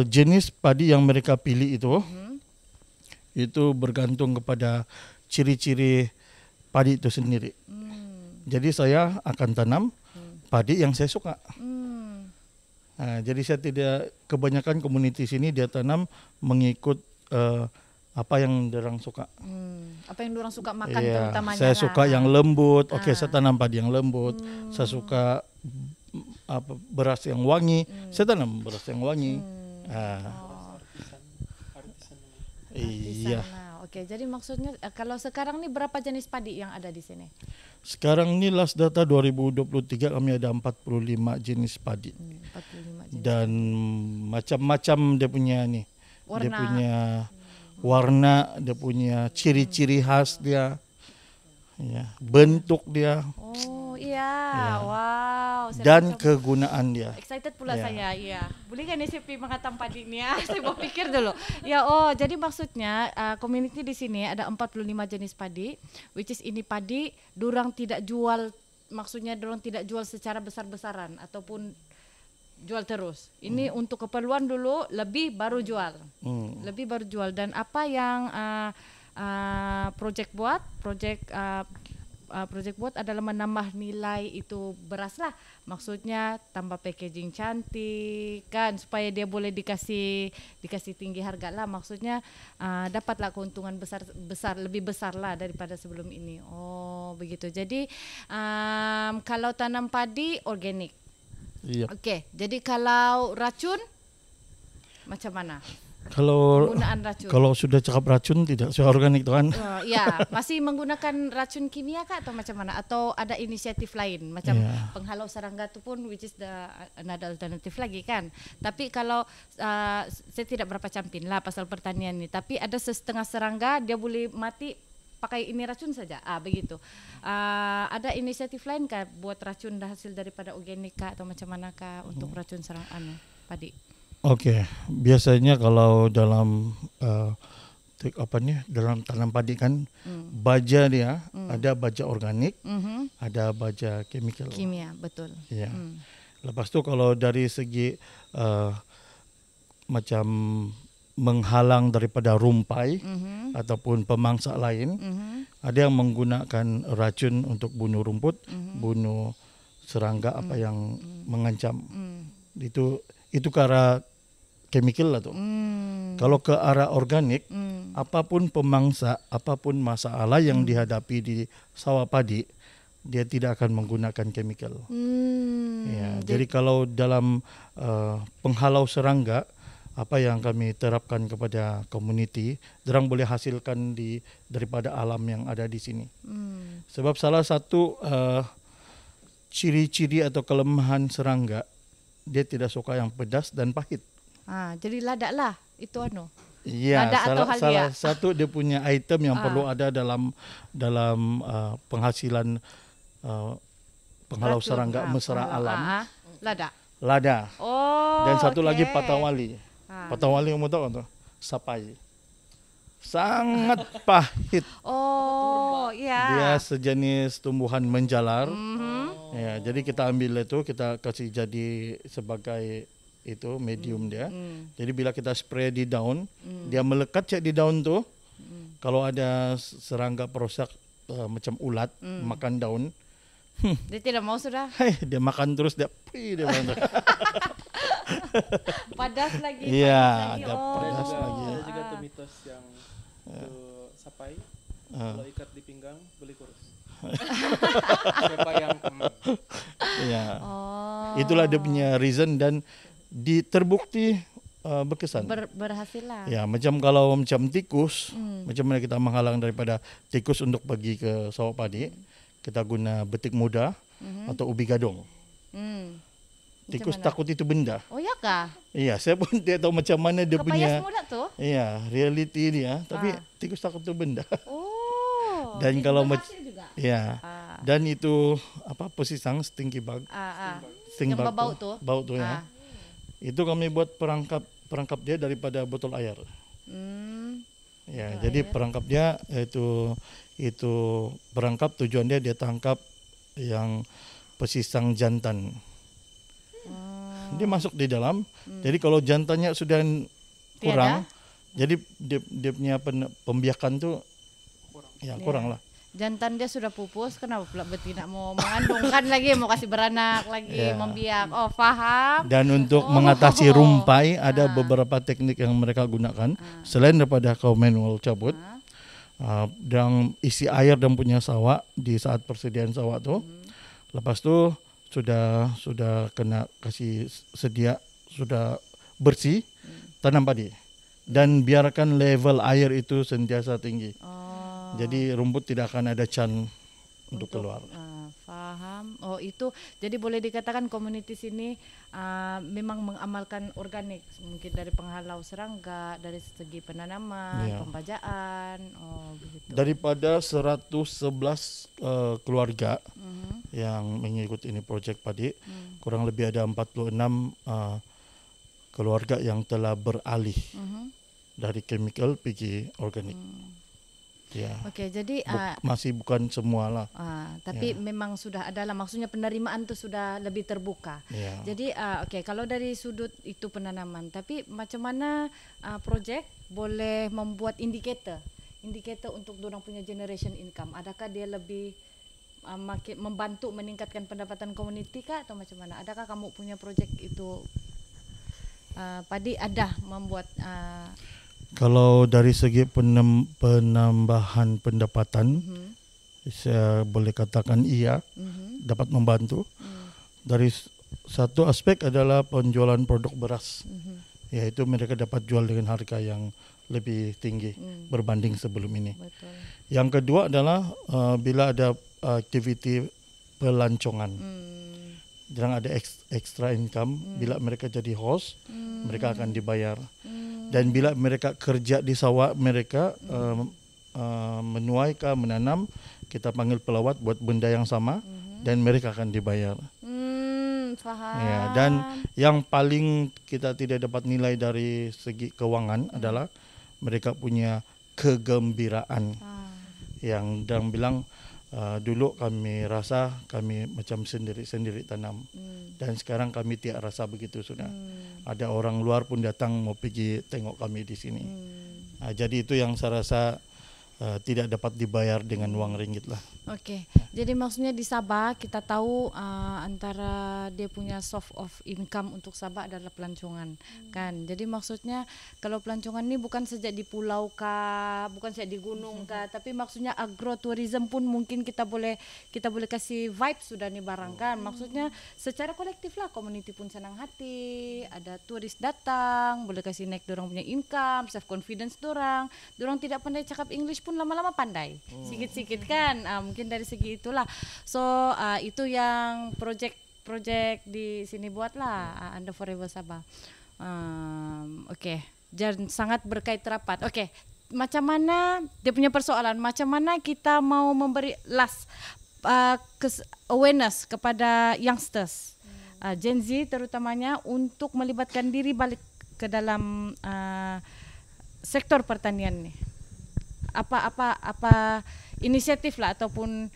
jenis padi yang mereka pilih itu bergantung kepada ciri-ciri padi itu sendiri. Jadi saya akan tanam padi yang saya suka. Jadi saya tidak, kebanyakan community sini dia tanam mengikut apa yang dorang suka. Apa yang dorang suka makan terutamanya. Saya suka yang lembut. Oke, saya tanam padi yang lembut. Saya suka beras yang wangi. Saya tanam beras yang wangi. Iya. Oke, jadi maksudnya kalau sekarang ni berapa jenis padi yang ada di sini? Sekarang ni last data 2023 kami ada 45 jenis padi. 45 jenis. Dan macam-macam dia punya ni. Warna. Dia punya warna, dia punya ciri-ciri khas dia. Ya, bentuk dia. Oh, iya. Wow, dan kegunaan dia. Excited pula saya, iya. Boleh kan saya mengatam padi ni ya? Saya mau pikir dulu. Ya, jadi maksudnya community di sini ada 45 jenis padi, which is ini padi dorang tidak jual, maksudnya dorang tidak jual secara besar-besaran ataupun jual terus. Ini untuk keperluan dulu, lebih baru jual. Lebih baru jual. Dan apa yang project buat adalah menambah nilai itu beras lah. Maksudnya tambah packaging cantik kan, supaya dia boleh dikasih tinggi harga lah. Maksudnya dapatlah keuntungan besar lebih besar lah daripada sebelum ini. Oh, begitu. Jadi kalau tanam padi organik. Iya. Okey, jadi kalau racun macam mana? Kalau Penggunaan racun. Kalau sudah cakap racun tidak sesuai organik tu kan? Ya, masih menggunakan racun kimia kah atau macam mana? Atau ada inisiatif lain macam penghalau serangga tu pun, which is another alternative lagi kan? Tapi kalau saya tidak berapa campin lah pasal pertanian ni, tapi ada setengah serangga dia boleh mati pakai ini racun saja. Begitu. Ada inisiatif lain kah buat racun hasil daripada organik kah atau macam mana kah untuk racun padi? Oke, biasanya kalau dalam dalam tanam padi kan baja dia ada baja organik, ada baja chemical. Kimia, betul. Ya. Lepas tu kalau dari segi macam menghalang daripada rumpai ataupun pemangsa lain, ada yang menggunakan racun untuk bunuh rumput, bunuh serangga apa yang mengancam. Itu ke arah chemical lah tu. Kalau ke arah organik, apapun pemangsa, apapun masalah yang dihadapi di sawah padi, dia tidak akan menggunakan chemical. Ya, jadi kalau dalam penghalau serangga, apa yang kami terapkan kepada komuniti, dorang boleh hasilkan daripada alam yang ada di sini. Sebab salah satu ciri-ciri atau kelemahan serangga, dia tidak suka yang pedas dan pahit. Jadi ladak lah itu Iya, ladak atau halia. salah satu dia punya item yang perlu ada dalam penghasilan penghalau Racun, serangga mesra alam. Ladak. Lada. Oh. Dan satu lagi okey. patawali. Patawali kamu tahu tu? Sapai. Sangat pahit. Oh, ya. Dia sejenis tumbuhan menjalar. Ya, jadi kita ambil itu, kita kasih jadi sebagai itu medium dia. Jadi bila kita spray di daun, dia melekat cek di daun tu. Kalau ada serangga perosak macam ulat makan daun, Dia tidak mau sudah. dia makan terus dia makan. Padas lagi. Iya, ada Oh. padas Ada lagi. juga tuh mitos yang tuh sapai kalau ikat di pinggang boleh kurus. Siapa yang Ya. Itulah dia punya reason dan terbukti berkesan. Berhasil lah. Ya, macam kalau macam tikus, macam mana kita menghalang daripada tikus untuk pergi ke sawah padi, kita guna betik muda atau ubi gadong. Tikus takut itu benda. Oh ya kah? Iya, saya pun tidak tahu macam mana dia Kepayas punya. muda tuh. Iya, reality dia, tapi tikus takut itu benda. Oh. Dan itu kalau berhasil juga. ya, dan itu apa pesisang stinky bug, stink Yang bug berbau tuh. bau tuh ya. Itu kami buat perangkap dia daripada botol air. Ya, jadi perangkap dia itu perangkap tujuan dia tangkap yang pesisang jantan. Dia masuk di dalam. Jadi kalau jantannya sudah kurang, jadi dia punya pembiakan tuh kurang lah. Jantan dia sudah pupus, kenapa pula betina mau mengandungkan lagi, mau kasih beranak lagi, membiak. Oh, faham. Dan untuk mengatasi rumpai ada beberapa teknik yang mereka gunakan selain daripada kau manual cabut. Dan isi air dan punya sawah di saat persediaan sawah tu. Lepas tu sudah kena kasih sedia, sudah bersih, tanam padi. Dan biarkan level air itu sentiasa tinggi. Jadi rumput tidak akan ada can untuk keluar. Faham. Oh, itu jadi boleh dikatakan komuniti sini memang mengamalkan organik, mungkin dari penghalau serangga, dari segi penanaman, pembajaan. Oh, begitu. Daripada 111 keluarga yang mengikuti ini projek padi, kurang lebih ada 46 keluarga yang telah beralih dari chemical pergi organik. Ya. Okey, jadi masih bukan semua lah. Tapi memang sudah ada lah, maksudnya penerimaan tu sudah lebih terbuka. Ya. Jadi okey, kalau dari sudut itu penanaman, tapi macam mana projek boleh membuat indikator untuk dorang punya generation income? Adakah dia lebih makin membantu meningkatkan pendapatan komuniti kah atau macam mana? Adakah kamu punya projek itu padi ada membuat kalau dari segi penambahan pendapatan, saya boleh katakan iya, dapat membantu. Dari satu aspek adalah penjualan produk beras, yaitu mereka dapat jual dengan harga yang lebih tinggi berbanding sebelum ini. betul? Yang kedua adalah bila ada aktiviti pelancongan, jangan ada extra income. Bila mereka jadi host, mereka akan dibayar. Dan bila mereka kerja di sawah mereka menuai kah, menanam, kita panggil pelawat buat benda yang sama dan mereka akan dibayar. Faham. Ya, dan yang paling kita tidak dapat nilai dari segi keuangan adalah mereka punya kegembiraan. Yang dan bilang dulu kami rasa kami macam sendiri-sendiri tanam dan sekarang kami tidak rasa begitu sudah. Ada orang luar pun datang mau pergi tengok kami di sini. Jadi itu yang saya rasa tidak dapat dibayar dengan uang ringgit lah. Oke, jadi maksudnya di Sabah kita tahu antara dia punya source of income untuk Sabah adalah pelancongan, kan? Jadi maksudnya kalau pelancongan ini bukan saja di pulau kah, bukan saja di gunung kah, tapi maksudnya agrotourism pun mungkin kita boleh kasih vibe sudah nih barang kan? Maksudnya secara kolektif lah, community pun senang hati, ada turis datang, boleh kasih naik dorang punya income, self confidence dorang tidak pandai cakap English pun lama-lama pandai, sikit-sikit kan? Mungkin dari segi itulah. So itu yang project di sini buatlah Under Forever Sabah. Oke. Dan sangat berkait rapat. Oke. Macam mana dia punya persoalan? Macam mana kita mau memberi awareness kepada youngsters, Gen Z terutamanya untuk melibatkan diri balik ke dalam sektor pertanian nih. Apa inisiatif lah ataupun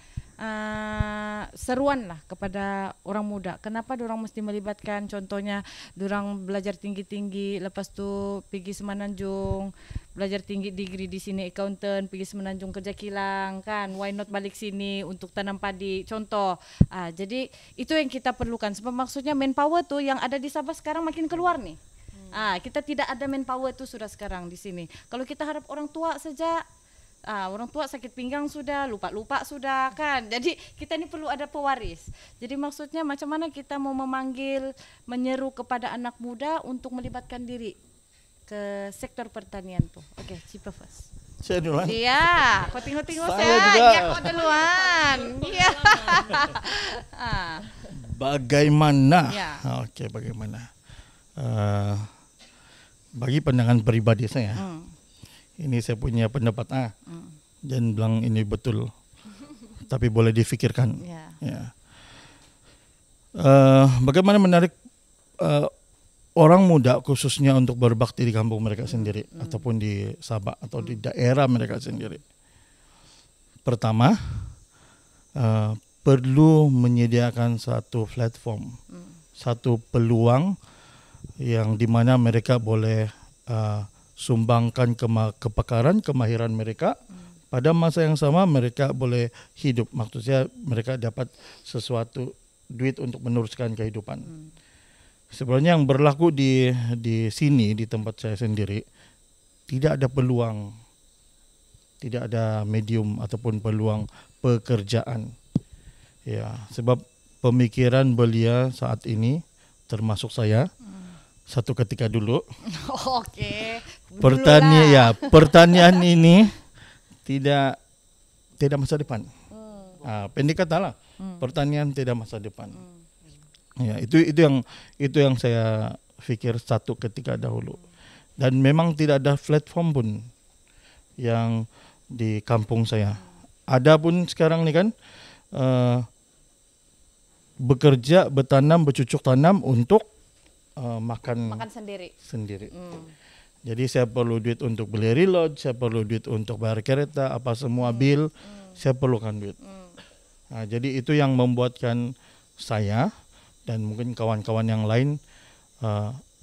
seruan lah kepada orang muda. Kenapa dorang mesti melibatkan? Contohnya dorang belajar tinggi-tinggi, lepas tu pergi Semenanjung, belajar tinggi degree di sini accountant, pergi Semenanjung kerja kilang kan. Why not balik sini untuk tanam padi? Contoh. Jadi itu yang kita perlukan. Sebab maksudnya manpower tu yang ada di Sabah sekarang makin keluar nih. Kita tidak ada manpower tu sudah sekarang di sini. Kalau kita harap orang tua saja, orang tua sakit pinggang sudah, lupa sudah kan. Jadi kita ini perlu ada pewaris. Jadi maksudnya macam mana kita mau menyeru kepada anak muda untuk melibatkan diri ke sektor pertanian tuh. Oke, Cipa first. Saya duluan. Iya, kau tengok Saya saya. juga. Iya, kau duluan. Iya. Bagaimana? Ya. Okey, bagaimana? Bagi pandangan pribadi saya, ini saya punya pendapat jangan bilang ini betul, tapi boleh difikirkan. Ya. Bagaimana menarik orang muda khususnya untuk berbakti di kampung mereka sendiri ataupun di Sabah atau di daerah mereka sendiri. Pertama, perlu menyediakan satu platform, satu peluang yang di mana mereka boleh sumbangkan kepakaran, kemahiran mereka. Pada masa yang sama mereka boleh hidup, maksudnya mereka dapat sesuatu duit untuk meneruskan kehidupan. Sebenarnya yang berlaku di sini, di tempat saya sendiri, tidak ada peluang, tidak ada medium ataupun peluang pekerjaan. Ya, sebab pemikiran belia saat ini, termasuk saya, satu ketika dulu, pertanian ini tidak masa depan. Pendek kata lah, pertanian tidak masa depan. Ya, itu yang saya fikir satu ketika dahulu. Dan memang tidak ada platform pun yang di kampung saya. Ada pun sekarang ni kan bekerja, bertanam, bercucuk tanam untuk makan sendiri. Jadi saya perlu duit untuk beli reload, saya perlu duit untuk bayar kereta, apa semua bil, saya perlukan duit. Jadi itu yang membuatkan saya dan mungkin kawan-kawan yang lain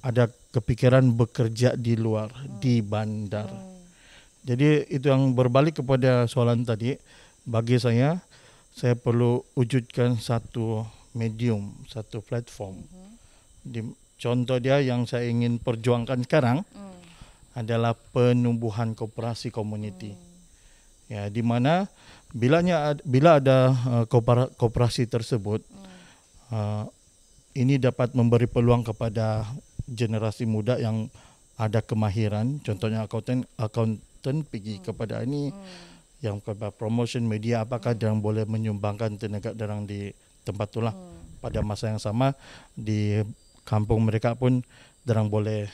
ada kepikiran bekerja di luar, di bandar. Jadi itu yang berbalik kepada soalan tadi, bagi saya perlu wujudkan satu medium, satu platform. Contoh dia yang saya ingin perjuangkan sekarang adalah penumbuhan koperasi community. Ya, di mana bila ada koperasi tersebut, ini dapat memberi peluang kepada generasi muda yang ada kemahiran, contohnya accountant pergi kepada ini, yang kepada promotion media, apakah dia boleh menyumbangkan tenaga darang di tempat itulah. Pada masa yang sama di kampung mereka pun darang boleh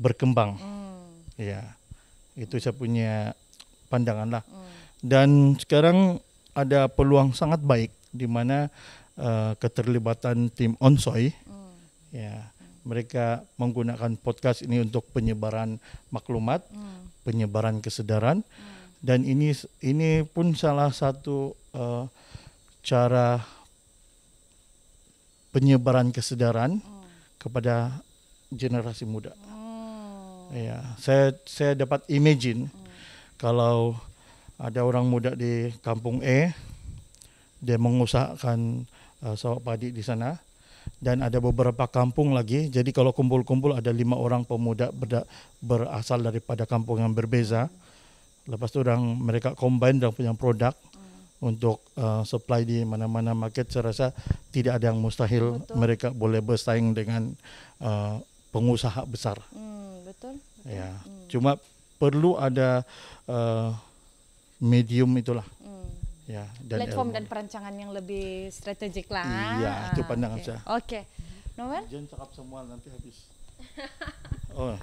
berkembang. Ya, itu saya punya pandangan lah. Dan sekarang ada peluang sangat baik di mana keterlibatan tim Onsoy. Ya, mereka menggunakan podcast ini untuk penyebaran maklumat, penyebaran kesadaran, dan ini pun salah satu cara penyebaran kesadaran kepada generasi muda. Ya, saya dapat imagine kalau ada orang muda di kampung E, dia mengusahakan sawah padi di sana, dan ada beberapa kampung lagi. Jadi kalau kumpul-kumpul ada 5 orang pemuda berasal daripada kampung yang berbeza. Lepas tu mereka combine dan punya produk untuk supply di mana-mana market. Saya rasa tidak ada yang mustahil. Betul. Mereka boleh bersaing dengan pengusaha besar. Betul. Ya, cuma perlu ada medium itulah. Ya, dan platform dan perancangan yang lebih strategik lah. Iya, itu pandangan saya. Oke. Novel? Jangan cakap semua nanti habis. Oh,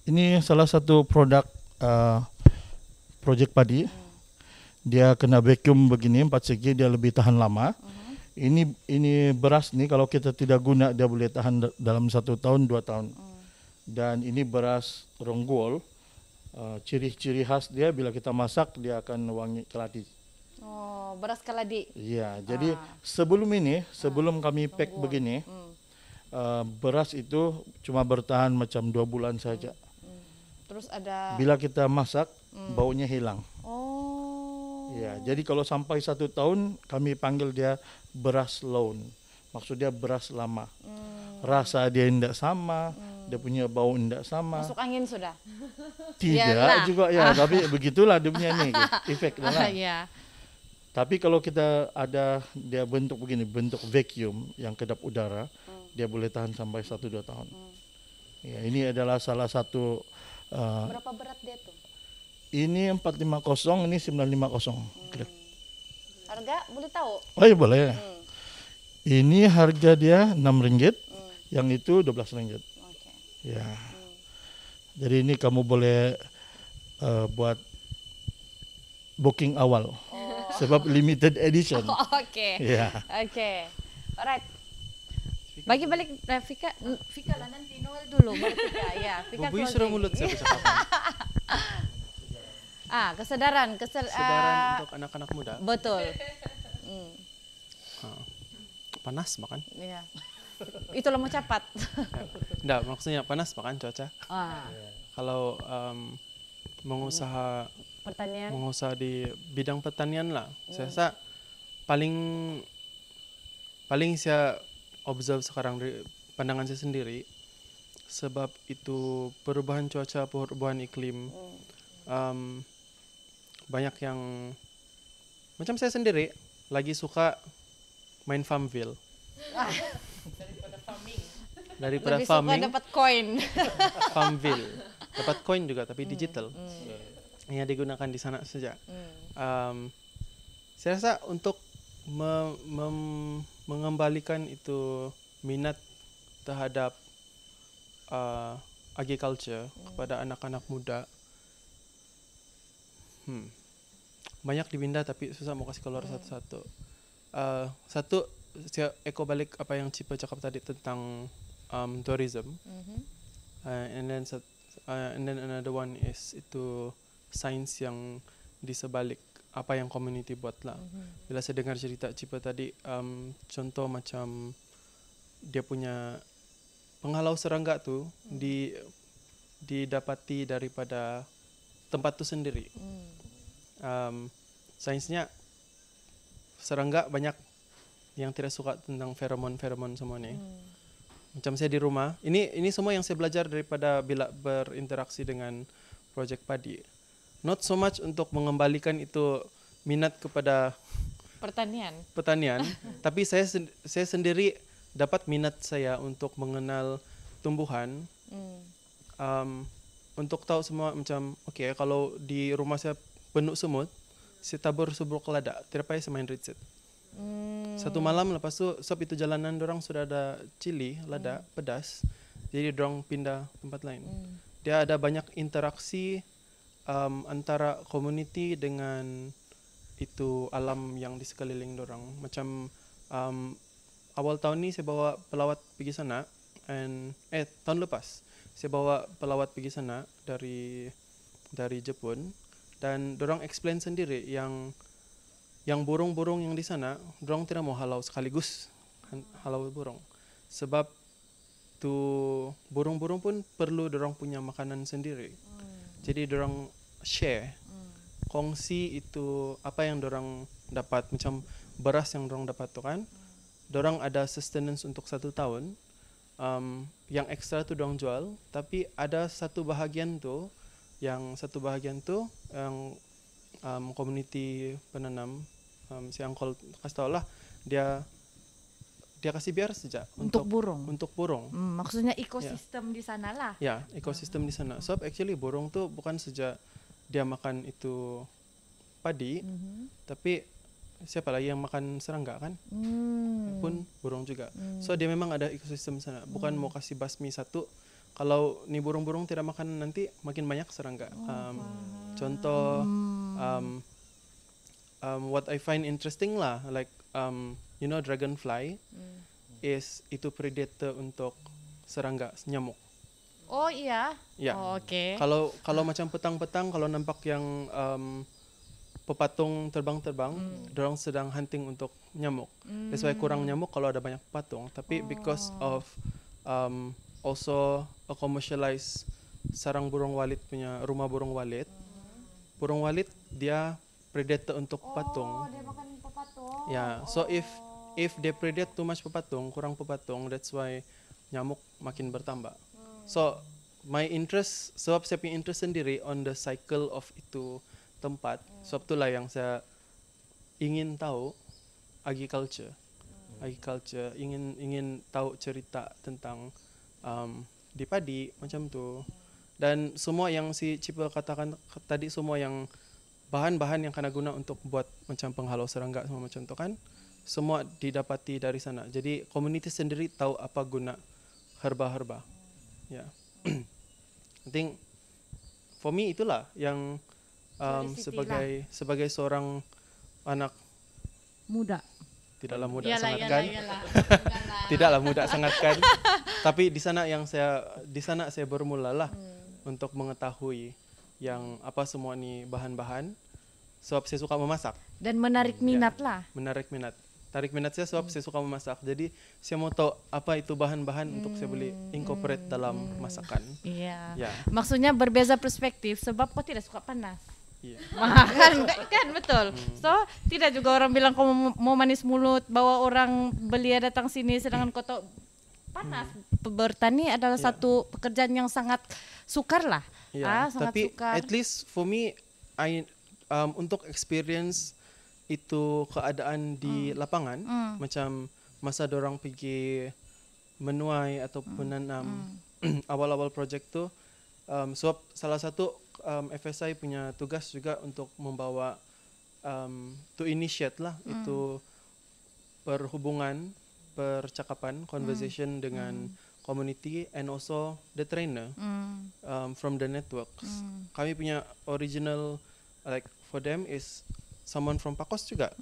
ini salah satu produk project padi. Dia kena vacuum begini 4 segi, dia lebih tahan lama. Ini beras nih kalau kita tidak guna dia boleh tahan dalam 1 tahun 2 tahun. Dan ini beras ronggol. Ciri-ciri khas dia bila kita masak dia akan wangi keladi. Oh, beras keladi. Iya, jadi sebelum kami pack begini, beras itu cuma bertahan macam 2 bulan saja. Terus ada. Bila kita masak, baunya hilang. Oh. Ya, jadi kalau sampai 1 tahun kami panggil dia beras loan. Maksudnya beras lama. Rasa dia tidak sama, dia punya bau tidak sama. Masuk angin sudah? Tidak Yalah. juga ya, tapi begitulah dia punya nih, efek lah. Ya. Tapi kalau kita ada dia bentuk begini, bentuk vacuum yang kedap udara, dia boleh tahan sampai 1-2 tahun. Ya, ini adalah salah satu. Berapa berat dia tuh? Ini 450, ini 950. Harga boleh tahu? Oh iya boleh. Ini harga dia RM6, yang itu RM12. Ya. Jadi ini kamu boleh buat booking awal. Sebab limited edition. Oke. Ya. Oke. Alright. Bagi balik Fika lah nanti Noel dulu baru Fika. Ya, Fika. Bubui sudah mulut saya bercakap. Kesadaran untuk anak-anak muda. Betul. Panas makan. Iya. Itulah mau cepat. Enggak, maksudnya panas makan cuaca. Kalau mengusaha di bidang pertanian lah, saya rasa paling saya observe sekarang dari pandangan saya sendiri, sebab itu perubahan cuaca, perubahan iklim, banyak yang macam saya sendiri lagi suka main Farmville. Daripada lebih farming, suka dapat koin. Farmville, dapat koin juga tapi digital, yang digunakan di sana saja. Saya rasa untuk mengembalikan itu minat terhadap agriculture kepada anak-anak muda, banyak dipindah tapi susah mau kasih keluar satu-satu. Satu, saya echo balik apa yang Cipa cakap tadi tentang tourism, and then another one is itu sains yang di sebalik apa yang community buat lah. Bila saya dengar cerita Cipa tadi, contoh macam dia punya penghalau serangga tu didapati daripada tempat tu sendiri. Sainsnya serangga banyak yang tidak suka tentang feromon semua ni. Macam saya di rumah, ini semua yang saya belajar daripada bila berinteraksi dengan projek padi. Not so much untuk mengembalikan itu minat kepada pertanian, tapi saya sendiri dapat minat saya untuk mengenal tumbuhan, untuk tahu semua macam kalau di rumah saya penuh semut, saya tabur subur kelada, tidak payah saya main riset. Satu malam lepas tu sebab itu jalanan dorang sudah ada cili, lada, pedas, jadi dorang pindah tempat lain. Dia ada banyak interaksi antara community dengan itu alam yang di sekeliling dorang. Macam awal tahun ni saya bawa pelawat pergi sana, and tahun lepas saya bawa pelawat pergi sana dari Jepun, dan dorang explain sendiri yang burung-burung yang di sana, dorang tidak mau halau sekaligus halau burung, sebab tu burung-burung pun perlu dorang punya makanan sendiri. Jadi dorang share, kongsi itu apa yang dorang dapat, macam beras yang dorang dapat tu kan, dorang ada sustenance untuk 1 tahun. Yang ekstra tu dorang jual, tapi ada satu bahagian tu yang community penanam, si uncle kasih tahu lah, dia kasih biar saja Untuk burung. Maksudnya ekosistem di sana lah. Ya, ekosistem di sana. So actually burung tu bukan saja dia makan itu padi, tapi siapa lagi yang makan serangga kan? Pun burung juga. So dia memang ada ekosistem sana. Bukan mau kasih basmi satu. Kalau ni burung-burung tidak makan, nanti makin banyak serangga. Contoh, what I find interesting lah, like dragonfly itu predator untuk serangga, nyamuk. Oh iya. Ya. Oh, oke. Kalau macam petang-petang, kalau nampak yang pepatung terbang-terbang, dorang sedang hunting untuk nyamuk. That's why kurang nyamuk kalau ada banyak pepatung. Tapi because of also a commercialized sarang burung walit punya rumah burung walit, burung walit dia predator untuk pepatung. Oh, dia makan pepatung. Ya, so if they predate too much pepatung, kurang pepatung, that's why nyamuk makin bertambah. So my interest, sebab saya punya interest sendiri on the cycle of itu tempat, sebab itulah yang saya ingin tahu agriculture, ingin tahu cerita tentang di padi macam tu, dan semua yang si Cipa katakan tadi, semua yang bahan-bahan yang kena guna untuk buat macam penghalau serangga semua macam tu kan, semua didapati dari sana. Jadi community sendiri tahu apa guna herba-herba. Ya. I think for me itulah yang sebagai seorang anak muda. Tidaklah muda sangat kan. Tidaklah muda sangat kan. Tapi di sana saya bermulalah untuk mengetahui yang apa semua ni bahan-bahan, sebab saya suka memasak. Dan menarik minat lah. Tarik minat saya sebab saya suka memasak. Jadi saya mau tahu apa itu bahan-bahan untuk saya boleh incorporate dalam masakan. Iya. Ya. Maksudnya berbeza perspektif sebab kau tidak suka panas. Iya. kan betul. So tidak juga orang bilang kau mau manis mulut, bawa orang belia datang sini sedangkan kau tahu panas. Bertani adalah satu pekerjaan yang sangat sukar lah. Ya. Sangat Tapi sukar. at least for me, untuk experience itu keadaan di lapangan, macam masa dorang pergi menuai atau menanam awal-awal projek tu, sebab salah satu FSI punya tugas juga untuk membawa to initiate lah itu percakapan, conversation dengan community and also the trainer from the networks. Kami punya original, like for them is someone from Pakos juga.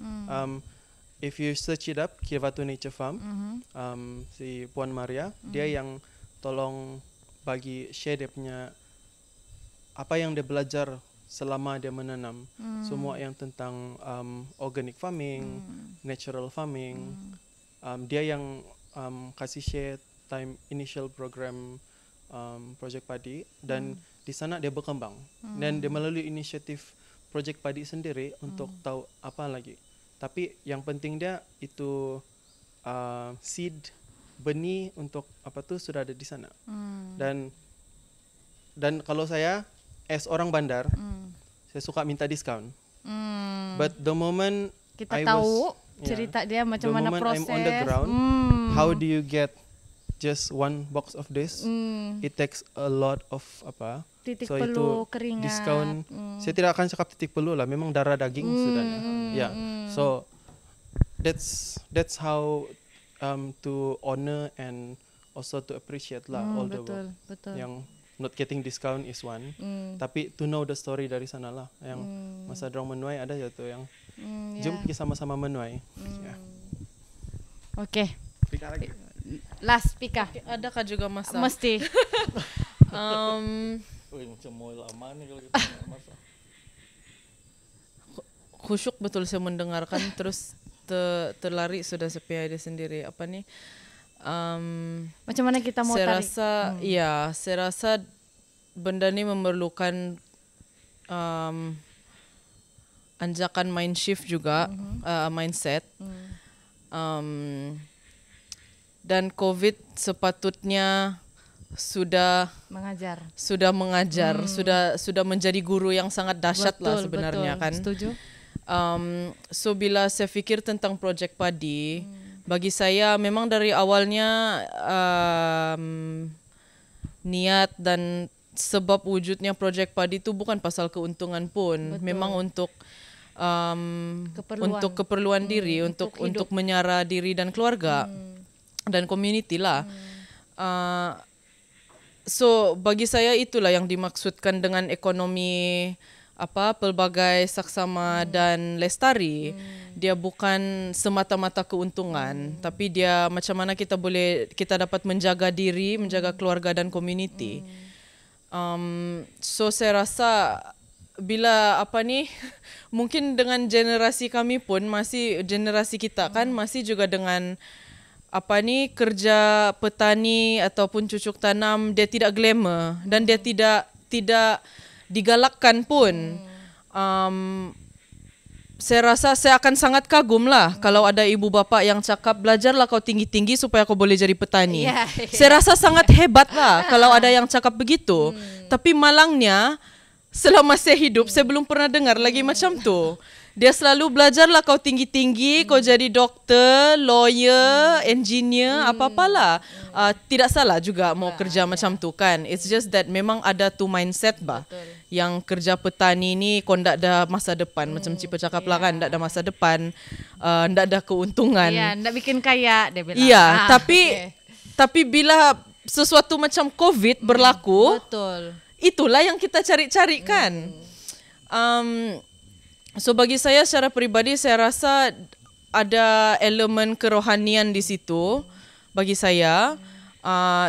If you search it up, Kirvatu Nature Farm, si Puan Maria, dia yang tolong bagi share dia punya apa yang dia belajar selama dia menanam, semua yang tentang organic farming, natural farming. Dia yang kasih share time initial program project padi, dan di sana dia berkembang, dan dia melalui inisiatif projek padi sendiri untuk tahu apa lagi. Tapi yang penting dia itu seed, benih untuk apa tu sudah ada di sana. Dan kalau saya as orang bandar, saya suka minta diskaun. But the moment kita tahu cerita dia macam mana proses. I'm on the ground, how do you get just one box of this? It takes a lot of titik so perlu, itu keringat. Diskaun. Saya tidak akan cakap titik perlu lah, memang darah daging sudahnya. Ya. So that's how to honor and also to appreciate lah all the work. Betul. Yang not getting discount is one. Tapi to know the story dari sana lah. Yang masa dorang menuai ada je tu yang jom pergi sama-sama menuai. Yeah. Okey. Pika lagi. Last Pika. Adakah juga masak? Mesti. Macam mau lama nih kalau kita masak. Khusyuk betul saya mendengarkan terus terlari sudah sepi ide sendiri. Apa nih? Macam mana kita mau saya tarik? rasa saya rasa benda ni memerlukan anjakan mind shift juga, mindset. Dan COVID sepatutnya sudah Mengajar. mengajar, sudah menjadi guru yang sangat dahsyat lah sebenarnya betul. kan. Setuju. So bila saya fikir tentang projek padi, bagi saya memang dari awalnya niat dan sebab wujudnya projek padi itu bukan pasal keuntungan pun, memang untuk keperluan diri, untuk menyara diri dan keluarga dan community lah. So bagi saya itulah yang dimaksudkan dengan ekonomi pelbagai saksama dan lestari. Dia bukan semata-mata keuntungan, tapi dia macam mana kita dapat menjaga diri, menjaga keluarga dan community. So saya rasa bila mungkin dengan generasi kami pun masih generasi kita kan masih juga dengan kerja petani ataupun cucuk tanam, dia tidak glamour dan dia tidak digalakkan pun. Saya rasa saya akan sangat kagum lah kalau ada ibu bapa yang cakap belajarlah kau tinggi-tinggi supaya kau boleh jadi petani. Saya rasa sangat hebat lah kalau ada yang cakap begitu. Tapi malangnya selama saya hidup saya belum pernah dengar lagi macam tu. Dia selalu belajarlah kau tinggi-tinggi, kau jadi doktor, lawyer, engineer, apa-apalah. Tidak salah juga mau kerja macam tu kan. It's just that memang ada tu mindset bah. Yang kerja petani ni kau ndak ada masa depan. Macam Cipa cakap lah kan, ndak ada masa depan, ndak ada keuntungan. Ya, ndak bikin kaya dia bilang. Iya, tapi bila sesuatu macam COVID berlaku, betul. Itulah yang kita cari-cari kan. So bagi saya secara peribadi saya rasa ada elemen kerohanian di situ bagi saya.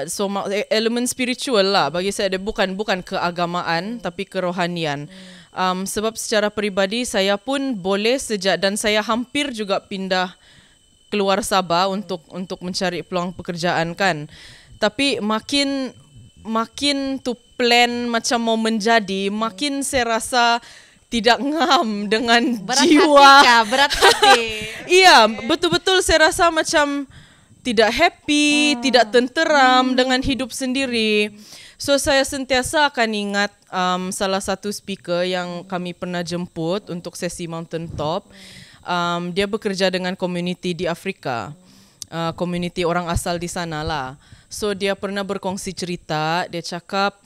So elemen spiritual lah bagi saya, dia bukan keagamaan tapi kerohanian. Sebab secara peribadi saya pun boleh dan saya hampir juga pindah keluar Sabah untuk mencari peluang pekerjaan kan. Tapi makin tu plan macam mau menjadi, makin saya rasa tidak ngam dengan Berat hati. Iya, betul-betul saya rasa macam tidak happy, tidak tenteram dengan hidup sendiri. So saya sentiasa akan ingat salah satu speaker yang kami pernah jemput untuk sesi Mountain Top. Dia bekerja dengan community di Afrika, community orang asal di sana lah. So dia pernah berkongsi cerita, dia cakap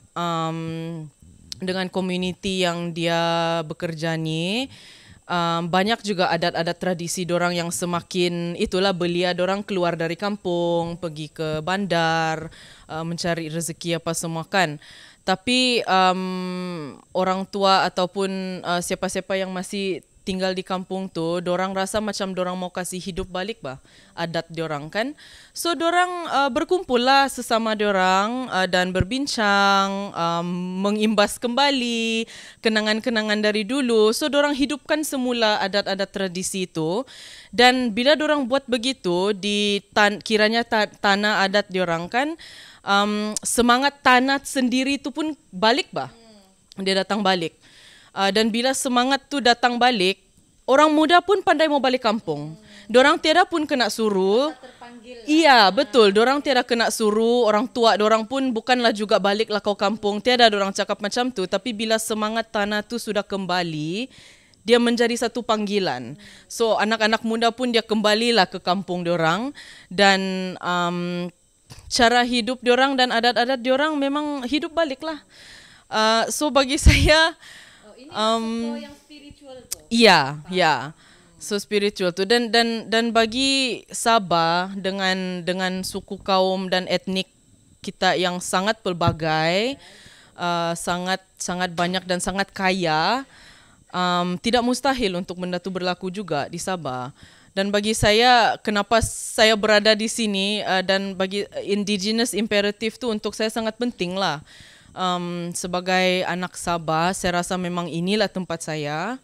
dengan community yang dia bekerja ni, banyak juga adat-adat tradisi dorang yang semakin itulah belia dorang keluar dari kampung, pergi ke bandar, mencari rezeki apa semua kan. Tapi orang tua ataupun siapa-siapa yang masih tinggal di kampung tu, dorang rasa macam dorang mau kasih hidup balik bah adat dorang kan. So dorang berkumpul lah sesama dorang dan berbincang, mengimbas kembali kenangan-kenangan dari dulu. So dorang hidupkan semula adat-adat tradisi itu. Dan bila dorang buat begitu di kiranya tanah adat dorang kan, semangat tanah sendiri itu pun balik bah. Dia datang balik. Dan bila semangat tu datang balik, orang muda pun pandai mau balik kampung. Dorang tiada pun kena suruh. Iya, betul. Dorang tiada kena suruh. Orang tua dorang pun bukanlah juga baliklah kau kampung. Tiada dorang cakap macam tu. Tapi bila semangat tanah tu sudah kembali, dia menjadi satu panggilan. So anak-anak muda pun dia kembalilah ke kampung dorang. Dan cara hidup dorang dan adat-adat dorang memang hidup baliklah. So bagi saya, yang spiritual tu. Iya, ya. So spiritual tu dan bagi Sabah dengan suku kaum dan etnik kita yang sangat pelbagai, sangat banyak dan sangat kaya, tidak mustahil untuk benda tu berlaku juga di Sabah. Dan bagi saya, kenapa saya berada di sini dan bagi indigenous imperative tu untuk saya sangat penting lah. Sebagai anak Sabah, saya rasa memang inilah tempat saya.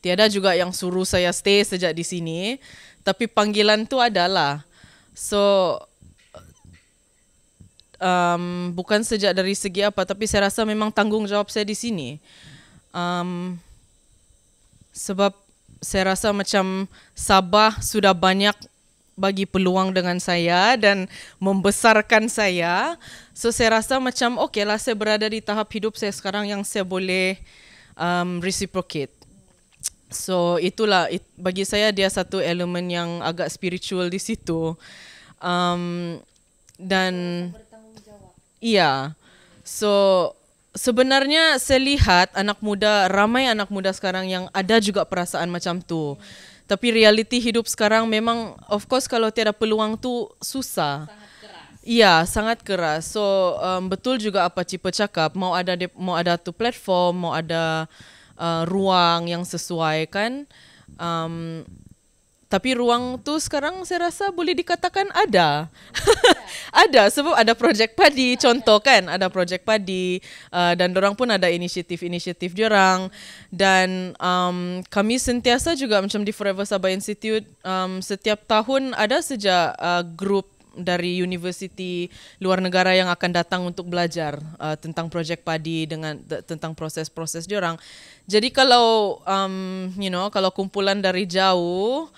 Tiada juga yang suruh saya stay sejak di sini, tapi panggilan tu adalah. So bukan sejak dari segi apa, tapi saya rasa memang tanggungjawab saya di sini. Sebab saya rasa macam Sabah sudah banyak bagi peluang dengan saya dan membesarkan saya. So saya rasa macam okey lah, saya berada di tahap hidup saya sekarang yang saya boleh reciprocate. So itulah bagi saya dia satu elemen yang agak spiritual di situ. Dan iya. So sebenarnya saya lihat ramai anak muda sekarang yang ada juga perasaan macam tu. Tapi realiti hidup sekarang memang of course kalau tiada peluang tu susah. Sangat keras. Iya, sangat keras. So betul juga apa Cipa cakap, mau ada tu platform, mau ada ruang yang sesuai kan. Tapi ruang tu sekarang saya rasa boleh dikatakan ada. Ada sebab ada projek padi contoh kan, ada projek padi dan dorang pun ada inisiatif diorang dan kami sentiasa juga macam di Forever Sabah Institute setiap tahun ada saja grup dari universiti luar negara yang akan datang untuk belajar tentang projek padi dengan tentang proses-proses diorang. Jadi kalau kalau kumpulan dari jauh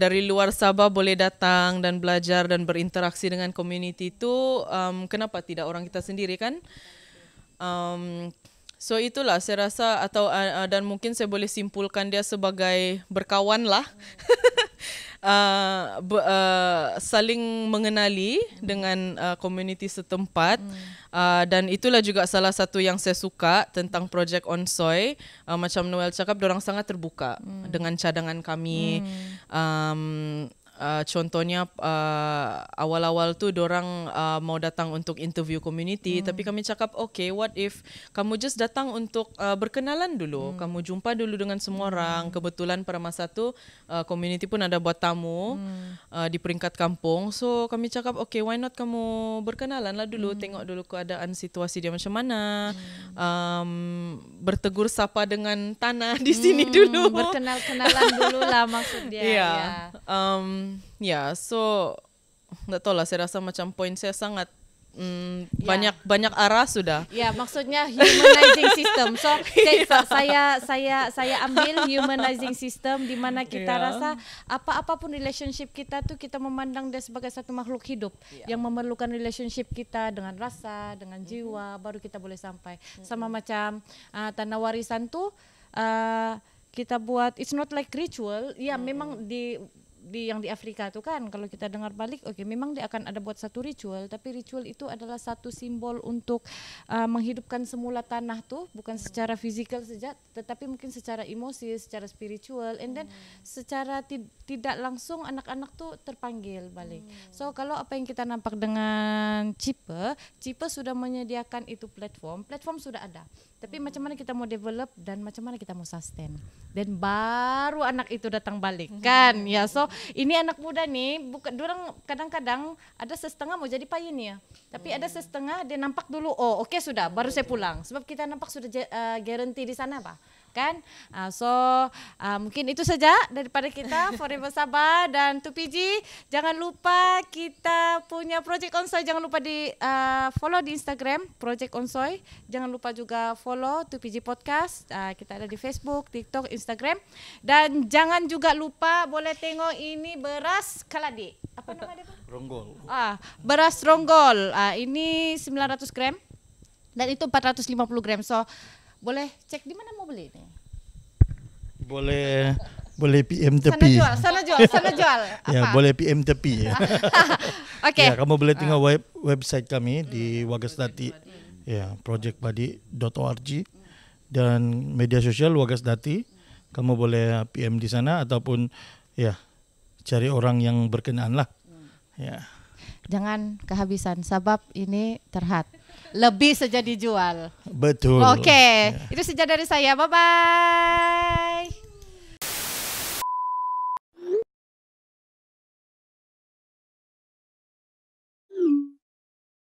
dari luar Sabah boleh datang dan belajar dan berinteraksi dengan community itu, kenapa tidak orang kita sendiri kan? So itulah saya rasa dan mungkin saya boleh simpulkan dia sebagai berkawan lah. Saling mengenali dengan community setempat dan itulah juga salah satu yang saya suka tentang projek Onsoy. Macam Noel cakap, dorang sangat terbuka dengan cadangan kami. Contohnya awal-awal tu dorang mau datang untuk interview community, tapi kami cakap okay, what if kamu just datang untuk berkenalan dulu, kamu jumpa dulu dengan semua orang. Kebetulan pada masa tu community pun ada buat tamu di peringkat kampung, so kami cakap okay, why not kamu berkenalan lah dulu, tengok dulu keadaan situasi dia macam mana, bertegur sapa dengan tanah di sini dulu, berkenal-kenalan dulu lah maksud dia. So tak tahu lah, saya rasa macam poin saya sangat banyak arah sudah. Ya, maksudnya humanizing system. So saya ambil humanizing system di mana kita rasa apapun relationship kita tu kita memandang dia sebagai satu makhluk hidup yang memerlukan relationship kita dengan rasa, dengan jiwa, baru kita boleh sampai. Sama macam tanah warisan tu kita buat, it's not like ritual. Ya, memang yang di Afrika tu kan, kalau kita dengar balik, okay, memang dia akan ada buat satu ritual, tapi ritual itu adalah satu simbol untuk menghidupkan semula tanah tu, bukan secara fizikal saja, tetapi mungkin secara emosi, secara spiritual, and then secara tidak langsung anak-anak tu terpanggil balik. So kalau apa yang kita nampak dengan Cipa sudah menyediakan itu platform sudah ada. Tapi macam mana kita mau develop dan macam mana kita mau sustain. Dan baru anak itu datang balik kan. Ya, so ini anak muda nih, bukan dorang kadang-kadang ada setengah mau jadi pioneer. Tapi ada setengah dia nampak dulu, oh okay, sudah, baru saya pulang. Sebab kita nampak sudah guarantee di sana Pak. Kan? Mungkin itu saja daripada kita Forever Sabah dan 2PG. Jangan lupa kita punya Project Onsoy, jangan lupa di follow di Instagram Project Onsoy. Jangan lupa juga follow 2PG Podcast. Kita ada di Facebook, TikTok, Instagram. Dan jangan juga lupa boleh tengok ini beras kaladi. Apa nama dia? Ronggol. Beras ronggol. Ini 900 gram dan itu 450 gram. So boleh cek di mana mau beli nih? Boleh PM tepi. Sana jual. Ya, boleh PM tepi ya. Okay. Ya, kamu boleh tengok website kami di Wagasdati. Ya, projectpadi.org dan media sosial Wagasdati. Kamu boleh PM di sana ataupun ya cari orang yang berkenaan lah. Ya. Jangan kehabisan sebab ini terhad. Lebih saja dijual. Betul. Oke, itu saja dari saya. Bye bye.